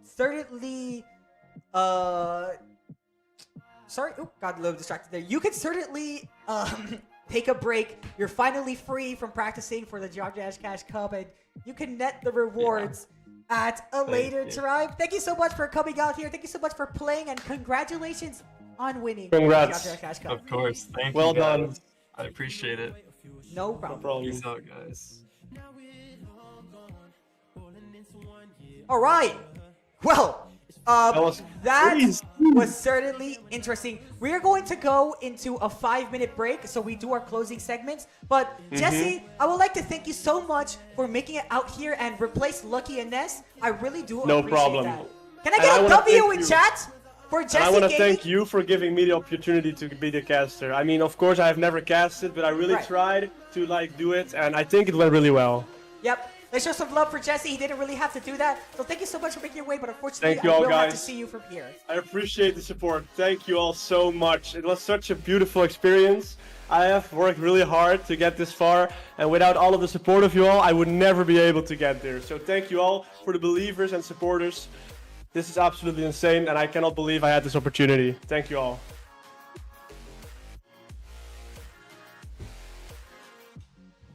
S1: certainly sorry, got a little distracted there. You can certainly take a break. You're finally free from practicing for the Geometry Dash Cash Cup, and you can net the rewards at a later
S5: you.
S1: time. Thank you so much for coming out here. Thank you so much for playing, and congratulations on winning
S2: Congrats.
S1: the Geometry Dash Cash Cup.
S5: Of course. Thank
S2: Well
S5: you guys.
S2: done.
S5: I appreciate it.
S1: No
S2: No
S1: problem.
S2: problem.
S5: Peace out, guys.
S1: All right. Well,
S2: was
S1: that
S2: crazy.
S1: was certainly interesting. We're going to go into a 5-minute break, so we do our closing segments. But Jesse, I would like to thank you so much for making it out here and replace Lucky and Ness. I really do
S2: No
S1: appreciate
S2: problem.
S1: that. Can I
S2: And
S1: get
S2: I
S1: a
S2: wanna
S1: W
S2: thank
S1: in
S2: you.
S1: chat for Jesse
S2: And I want to
S1: Gaming?
S2: thank you for giving me the opportunity to be the caster. I mean, of course, I have never casted, but I really
S1: Right.
S2: tried to like do it, and I think it went really well.
S1: Yep. Let's show some love for Jesse. He didn't really have to do that. So thank you so much for making your way, but unfortunately,
S2: Thank you
S1: I
S2: all,
S1: will have to
S2: guys.
S1: see you from here.
S2: I appreciate the support. Thank you all so much. It was such a beautiful experience. I have worked really hard to get this far, and without all of the support of you all, I would never be able to get there. So thank you all for the believers and supporters. This is absolutely insane, and I cannot believe I had this opportunity. Thank you all.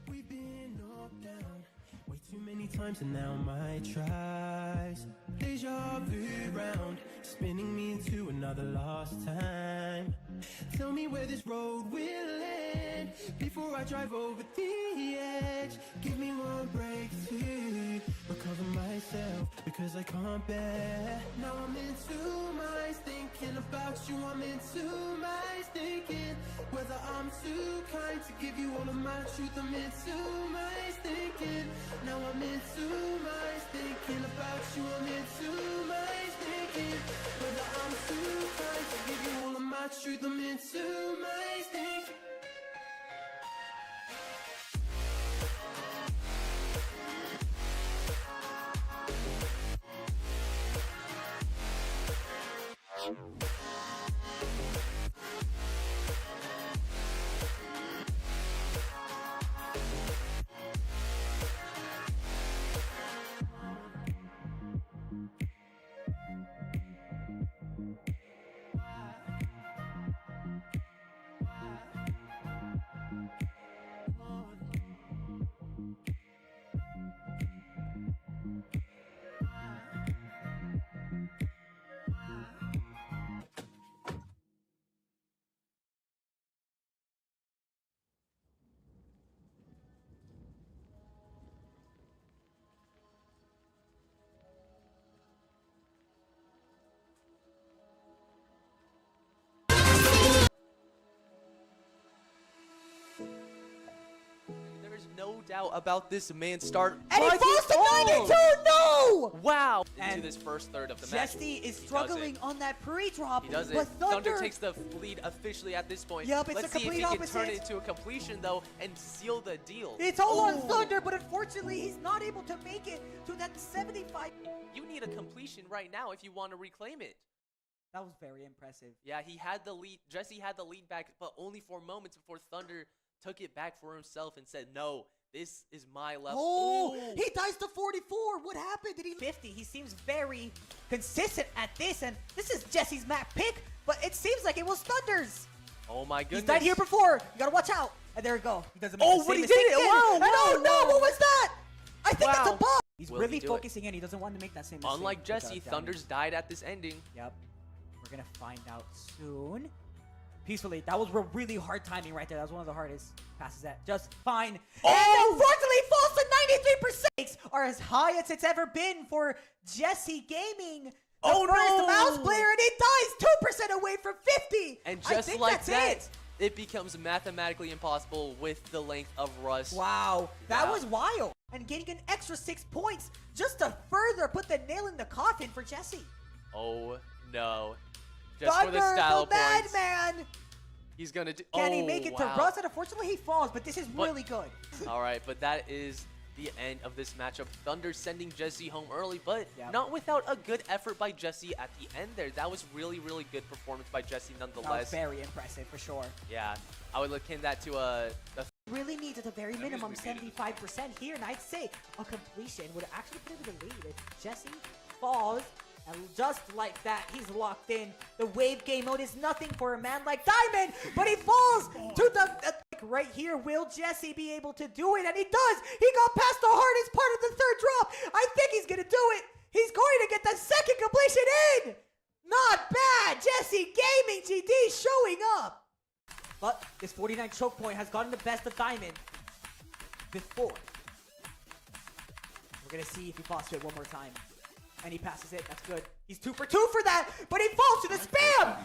S4: We've been knocked down way too many times, and now my tries deja vu round, spinning me into another lost time. Tell me where this road will end before I drive over the edge. Give me one break to recover myself, because I can't bear. Now I'm into my thinking about you. I'm into my thinking whether I'm too kind to give you all of my truth. I'm into my thinking. Now I'm into my thinking about you. I'm into my thinking whether I'm too kind to give you all of my truth. I'm into my thinking.
S6: There's no doubt about this man's start.
S1: And he
S6: but
S1: falls to 92! No!
S6: Wow!
S1: And
S6: Into this first third of the match.
S1: Jesse is
S6: He does
S1: struggling
S6: it.
S1: on that pre-drop.
S6: He does it.
S1: But
S6: Thunder takes the lead officially at this point.
S1: Yup, it's
S6: Let's
S1: the
S6: see if
S1: complete
S6: he can turn
S1: opposite.
S6: it into a completion though and seal the deal.
S1: It's all on
S6: Ooh.
S1: Thnnder, but unfortunately, he's not able to make it to that 75.
S6: You need a completion right now if you want to reclaim it.
S1: That was very impressive.
S6: Yeah, he had the lead. Jesse had the lead back, but only for moments before Thnnder took it back for himself and said, "No, this is my level."
S1: Oh,
S6: Ooh.
S1: he dies to 44. What happened? Did he 50? He seems very consistent at this, and this is Jesse's map pick, but it seems like it was Thunder's.
S6: Oh my goodness.
S1: He's died here before. You gotta watch out. And there we go. He doesn't make
S6: Oh,
S1: the
S6: but
S1: same
S6: he did
S1: mistake
S6: it.
S1: again.
S6: Wow,
S1: And oh
S6: wow,
S1: no,
S6: wow.
S1: what was that? I think it's a
S6: Wow.
S1: bug. He's
S6: Will
S1: really
S6: he do it?
S1: focusing in. He doesn't want to make that same mistake.
S6: Unlike
S1: with
S6: Jesse,
S1: Diamond.
S6: Thunder's died at this ending.
S1: Yep. We're gonna find out soon. Peacefully. That was really hard timing right there. That was one of the hardest passes that just fine.
S6: Oh!
S1: And unfortunately falls to 93%. Are as high as it's ever been for Jesse Gaming. The
S6: Oh,
S1: first
S6: no!
S1: mouse player, and it dies 2% away from 50.
S6: And
S1: I
S6: just
S1: think
S6: like
S1: that's
S6: that, it becomes mathematically impossible with the length of Rust.
S1: Wow, that
S6: Wow.
S1: was wild. And getting an extra 6 points just to further put the nail in the coffin for Jesse.
S6: Oh no. Just
S1: Thunder,
S6: for the style
S1: the
S6: points.
S1: madman.
S6: He's gonna do.
S1: Can
S6: oh,
S1: he make it
S6: wow.
S1: to Rust? And unfortunately, he falls, but this is
S6: But-
S1: really good.
S6: All right, but that is the end of this matchup. Thunder sending Jesse home early, but
S1: Yep.
S6: not without a good effort by Jesse at the end there. That was really, really good performance by Jesse
S1: That was
S6: nonetheless.
S1: very impressive for sure.
S6: Yeah, I would akin that to a
S1: Really needs at the very minimum
S3: we needed it.
S1: 75% here, and I'd say a completion would actually put him in the lead if Jesse falls. And just like that, he's locked in. The wave game mode is nothing for a man like Diamond, but he falls to the right here. Will Jesse be able to do it? And he does. He got past the hardest part of the third drop. I think he's gonna do it. He's going to get the second completion in. Not bad. Jesse Gaming GD showing up. But this 49 choke point has gotten the best of Diamond before. We're gonna see if he falls to it one more time. And he passes it. That's good. He's 2 for 2 for that, but he falls to the spam.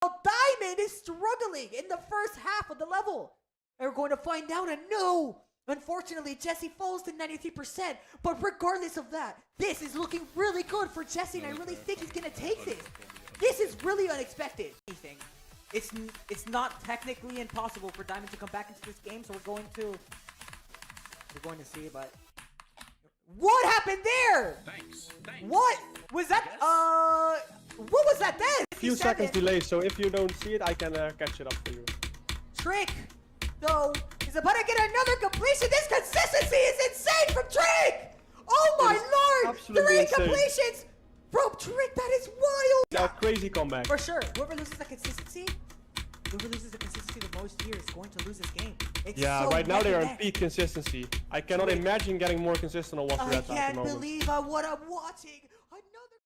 S1: Now Diamond is struggling in the first half of the level. And we're going to find out, and no! Unfortunately, Jesse falls to 93%. But regardless of that, this is looking really good for Jesse, and I really think he's going to take this. This is really unexpected. Anything. It's not technically impossible for Diamond to come back into this game, so we're going to see, but What happened there? What was that? What was that then?
S2: Few seconds delay, so if you don't see it, I can catch it up for you.
S1: Trick, though, is about to get another completion. This consistency is insane from Trick! Oh my lord!
S2: absolutely
S1: 3
S2: insane.
S1: completions from Trick, that is wild!
S2: Yeah, crazy comeback.
S1: For sure, whoever loses the consistency, the most here is going to lose this game. It's
S2: Yeah,
S1: so
S2: right now
S1: neck
S2: they are
S1: and
S2: in
S1: neck.
S2: peak consistency. I cannot imagine getting more consistent on
S1: I
S2: Wateretta at the
S1: can't
S2: moment.
S1: believe what I'm watching. Another.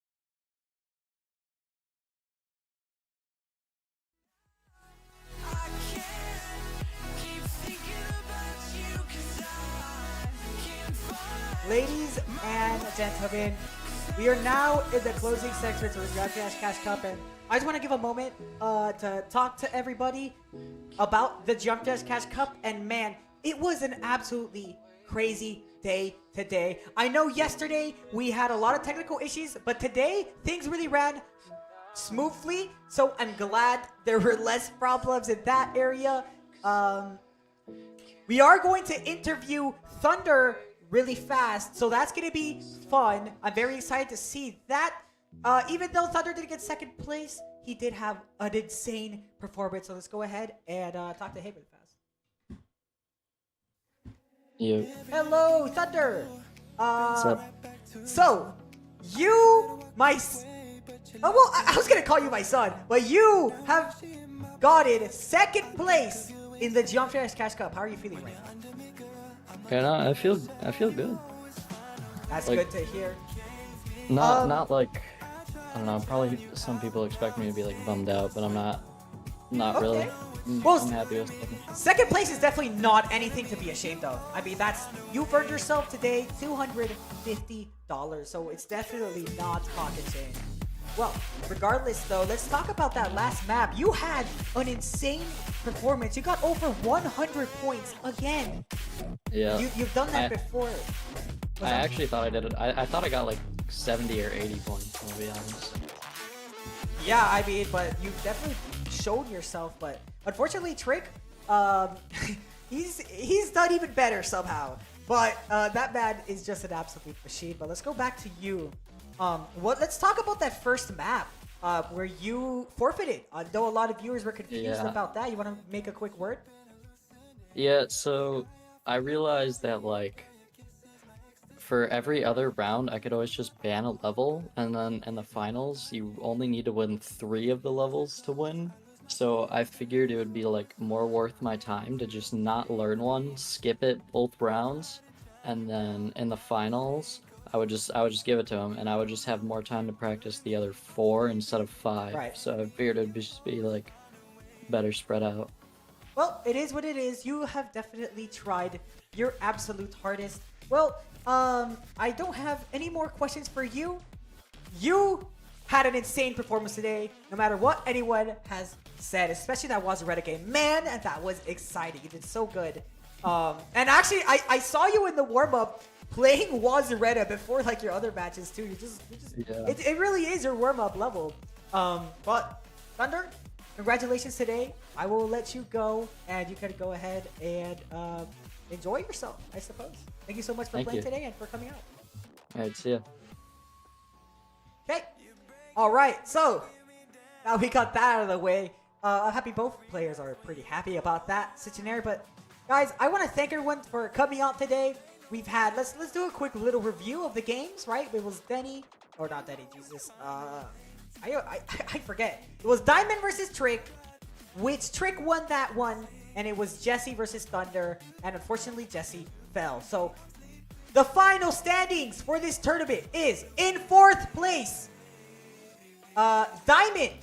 S4: I can't keep thinking about you 'cause I can't find.
S1: Ladies and gentlemen, we are now in the closing sections of the Jump Dash Cash Cup, and I just want to give a moment to talk to everybody about the Jump Dash Cash Cup. And man, it was an absolutely crazy day today. I know yesterday we had a lot of technical issues, but today things really ran smoothly. So I'm glad there were less problems in that area. We are going to interview Thnnder really fast, so that's going to be fun. I'm very excited to see that. Even though Thnnder didn't get second place, he did have an insane performance. So let's go ahead and talk to him really fast.
S7: You.
S1: Hello, Thnnder.
S7: What's up?
S1: So, you, oh, well, I was gonna call you my son, but you have gotten second place in the Jump Dash Cash Cup. How are you feeling right now?
S7: Okay, no, I feel good.
S1: That's
S7: Like-
S1: good to hear.
S7: Not like, I don't know. Probably some people expect me to be like bummed out, but I'm not. Not really.
S1: Okay. Well,
S7: I'm happy with it.
S1: Second place is definitely not anything to be ashamed of. I mean, you've earned yourself today $250, so it's definitely not pocket change. Well, regardless though, let's talk about that last map. You had an insane performance. You got over 100 points again.
S7: Yeah.
S1: You've done that
S7: I-
S1: before.
S7: I actually thought I did it. I thought I got like 70 or 80 points. I'll be honest.
S1: Yeah, I mean, but you've definitely shown yourself. But unfortunately, Trick, he's done even better somehow. But that man is just an absolute machine. But let's go back to you. Let's talk about that first map where you forfeited. I know a lot of viewers were confused
S7: Yeah.
S1: about that. You want to make a quick word?
S7: Yeah. So I realized that like for every other round, I could always just ban a level, and then in the finals, you only need to win 3 of the levels to win. So I figured it would be like more worth my time to just not learn one, skip it both rounds, and then in the finals, I would just give it to him, and I would just have more time to practice the other 4 instead of 5.
S1: Right.
S7: So I figured it'd just be like better spread out.
S1: Well, it is what it is. You have definitely tried your absolute hardest. Well, I don't have any more questions for you. You had an insane performance today, no matter what anyone has said, especially that Wazaretta game. Man, and that was exciting. You did so good. And actually, I saw you in the warm-up playing Wazaretta before like your other matches too.
S7: Yeah.
S1: It really is your warm-up level. But Thnnder, congratulations today. I will let you go, and you can go ahead and enjoy yourself, I suppose. Thank you so much for
S7: Thank
S1: playing
S7: you.
S1: today and for coming out.
S7: All right, see ya.
S1: Okay. All right. So now we got that out of the way. I'm happy both players are pretty happy about that scenario. But guys, I want to thank everyone for coming out today. We've had let's do a quick little review of the games. Right? It was Denny or not Denny. Jesus. I forget. It was Diamond versus Trick, which Trick won that one, and it was Jesse versus Thnnder, and unfortunately Jesse fell. So the final standings for this tournament is in 4th place. Diamond,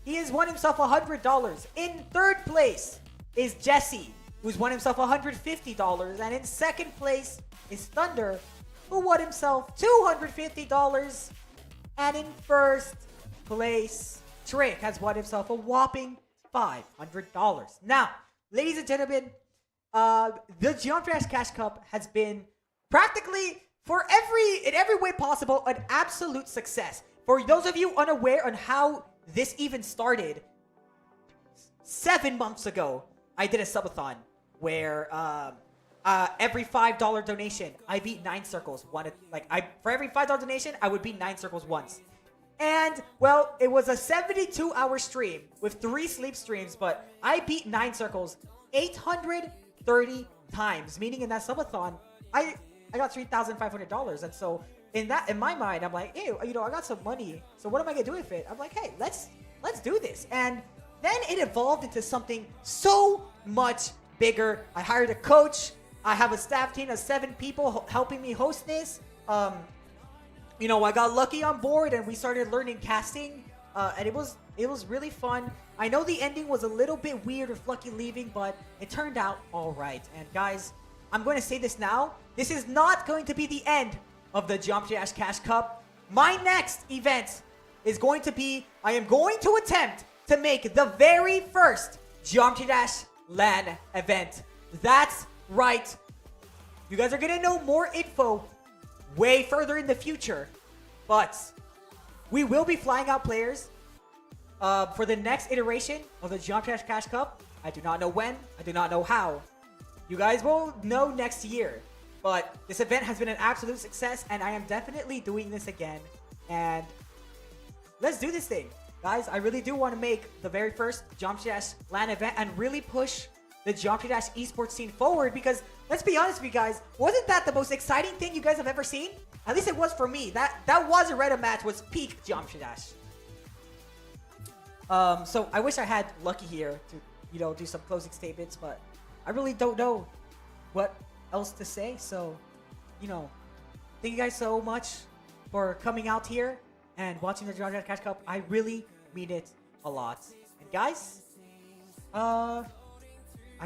S1: he has won himself $100. In 3rd place is Jesse, who's won himself $150. And in 2nd place is Thnnder, who won himself $250. And in 1st place, Trick has won himself a whopping $500. Now, ladies and gentlemen, the Jump Dash Cash Cup has been practically in every way possible an absolute success. For those of you unaware on how this even started, 7 months ago, I did a subathon where every $5 donation, I beat 9 circles. For every $5 donation, I would beat 9 circles once. And, well, it was a 72-hour stream with 3 sleep streams, but I beat 9 circles 830 times, meaning in that subathon, I got $3,500. And so in my mind, I'm like, hey, I got some money. So what am I gonna do with it? I'm like, hey, let's do this. And then it evolved into something so much bigger. I hired a coach. I have a staff team of 7 people helping me host this. I got Lucky on board and we started learning casting. And it was really fun. I know the ending was a little bit weird with Lucky leaving, but it turned out all right. And guys, I'm going to say this now. This is not going to be the end of the Jump Dash Cash Cup. My next event is going to be, I am going to attempt to make the very first Jump Dash LAN event. That's right. You guys are going to know more info way further in the future. But we will be flying out players for the next iteration of the Jump Dash Cash Cup. I do not know when. I do not know how. You guys will know next year. But this event has been an absolute success, and I am definitely doing this again. And let's do this thing. Guys, I really do want to make the very first Jump Dash LAN event and really push the Jump Dash esports scene forward, because let's be honest with you guys, wasn't that the most exciting thing you guys have ever seen? At least it was for me. That Wazaretta match was peak Jump Dash. So I wish I had Lucky here to, do some closing statements, but I really don't know what else to say. So, thank you guys so much for coming out here and watching the Jump Dash Cash Cup. I really mean it a lot. And guys, I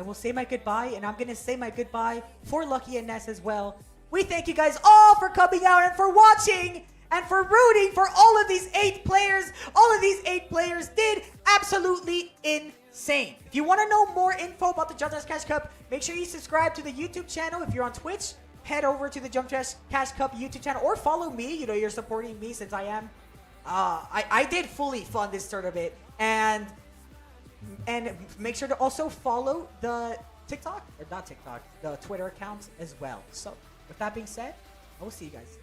S1: will say my goodbye, and I'm going to say my goodbye for Lucky and Ness as well. We thank you guys all for coming out and for watching and for rooting for all of these 8 players. All of these 8 players did absolutely insane. If you want to know more info about the Jump Dash Cash Cup, make sure you subscribe to the YouTube channel. If you're on Twitch, head over to the Jump Dash Cash Cup YouTube channel or follow me. You're supporting me since I am. I did fully fund this tournament, and make sure to also follow the the Twitter account as well. So with that being said, I will see you guys.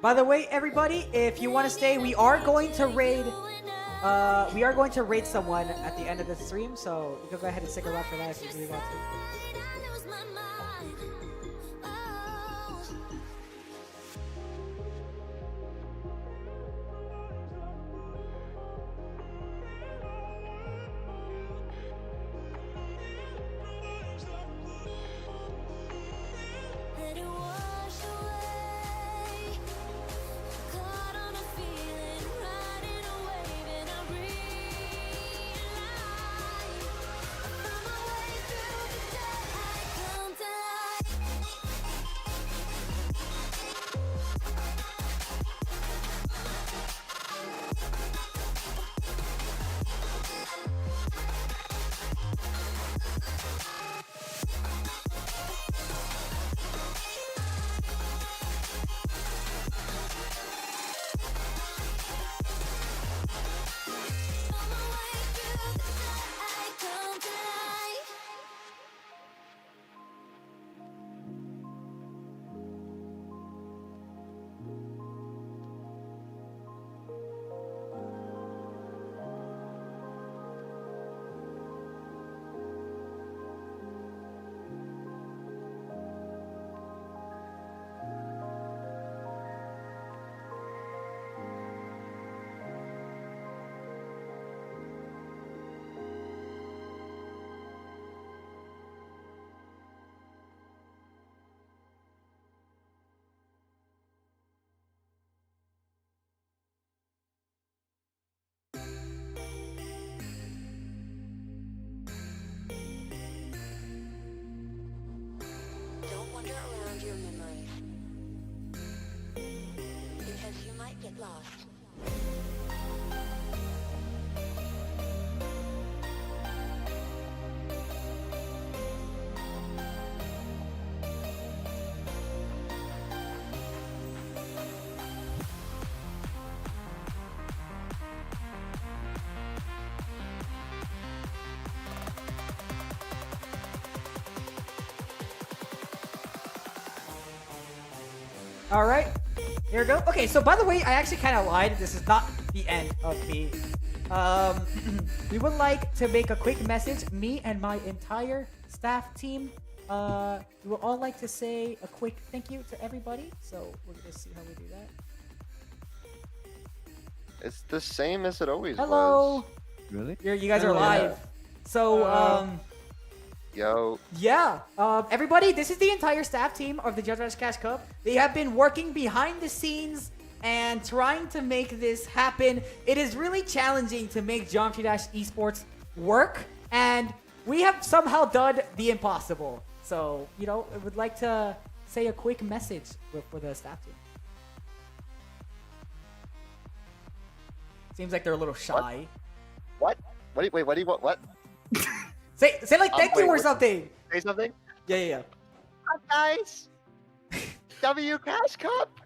S1: By the way, everybody, if you want to stay, we are going to raid. We are going to raid someone at the end of the stream, so you can go ahead and stick around for that if you really want to.
S8: Let it wash away. Caught on a feeling, riding a wave, and I realize I found my way through the day. I come to life. Found my way through the day. I come to life. Don't wander around your memories, because you might get lost.
S1: All right, here we go. Okay, so by the way, I actually kind of lied. This is not the end of me. We would like to make a quick message. Me and my entire staff team. We would all like to say a quick thank you to everybody. So we're gonna see how we do that.
S9: It's the same as it always
S1: Hello.
S9: was.
S3: Really?
S1: You guys are live. So
S9: Yo.
S1: yeah, everybody, this is the entire staff team of the Judge Rush Cash Cup. They have been working behind the scenes and trying to make this happen. It is really challenging to make Geometry Dash Esports work, and we have somehow done the impossible. So, you know, I would like to say a quick message for the staff team. Seems like they're a little shy.
S9: What? Wait, what do you want? What?
S1: Say like thank you
S9: wait,
S1: or
S9: what-
S1: something.
S9: Say something?
S1: Yeah.
S9: Hi, guys. W Cash Cup.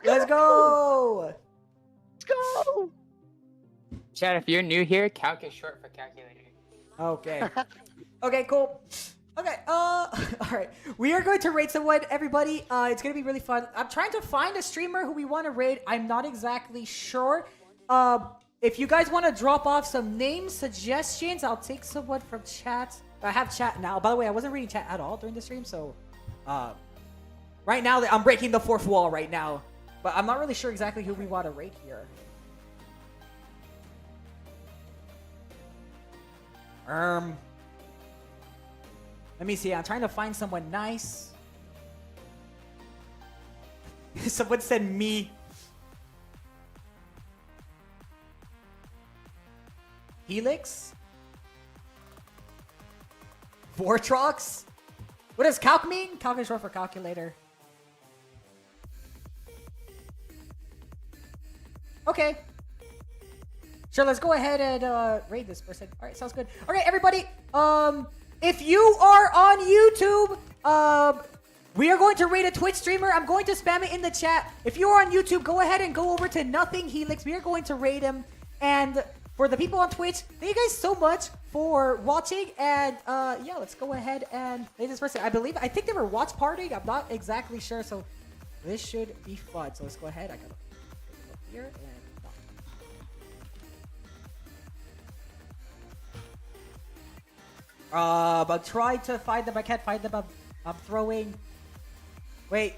S1: Let's go.
S9: Let's go.
S10: Chad, if you're new here, calc is short for calculator.
S1: Okay. Okay, cool. Okay, all right. We are going to raid someone, everybody. It's going to be really fun. I'm trying to find a streamer who we want to raid. I'm not exactly sure. If you guys want to drop off some name suggestions, I'll take someone from chat. I have chat now. By the way, I wasn't reading chat at all during the stream, so right now I'm breaking the fourth wall right now. But I'm not really sure exactly who we want to raid here. Let me see. I'm trying to find someone nice. Someone said me. Helix? Vortrox? What does calc mean? Calc is short for calculator. Okay. Sure, let's go ahead and raid this person. All right, sounds good. Okay, everybody. If you are on YouTube, we are going to raid a Twitch streamer. I'm going to spam it in the chat. If you are on YouTube, go ahead and go over to Nothing Helix. We are going to raid him. And for the people on Twitch, thank you guys so much for watching. And yeah, let's go ahead and raid this person. I think they were watch partying. I'm not exactly sure. So This should be fun. So let's go ahead. I gotta look here and I'm trying to find them. I can't find them. I'm throwing. Wait.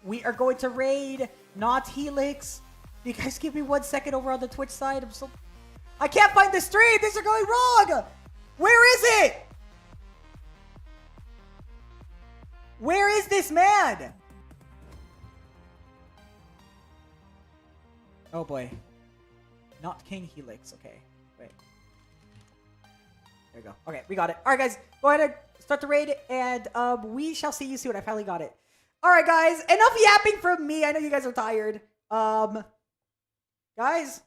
S1: We are going to raid, not Helix. You guys give me 1 second over on the Twitch side. I can't find the stream. These are going wrong. Where is it? Where is this man? Oh boy. Not King Helix. Okay. Wait. There we go. Okay, we got it. Alright guys, go ahead and start the raid and we shall see you soon. I finally got it. Alright guys, enough yapping from me. I know you guys are tired. Guys,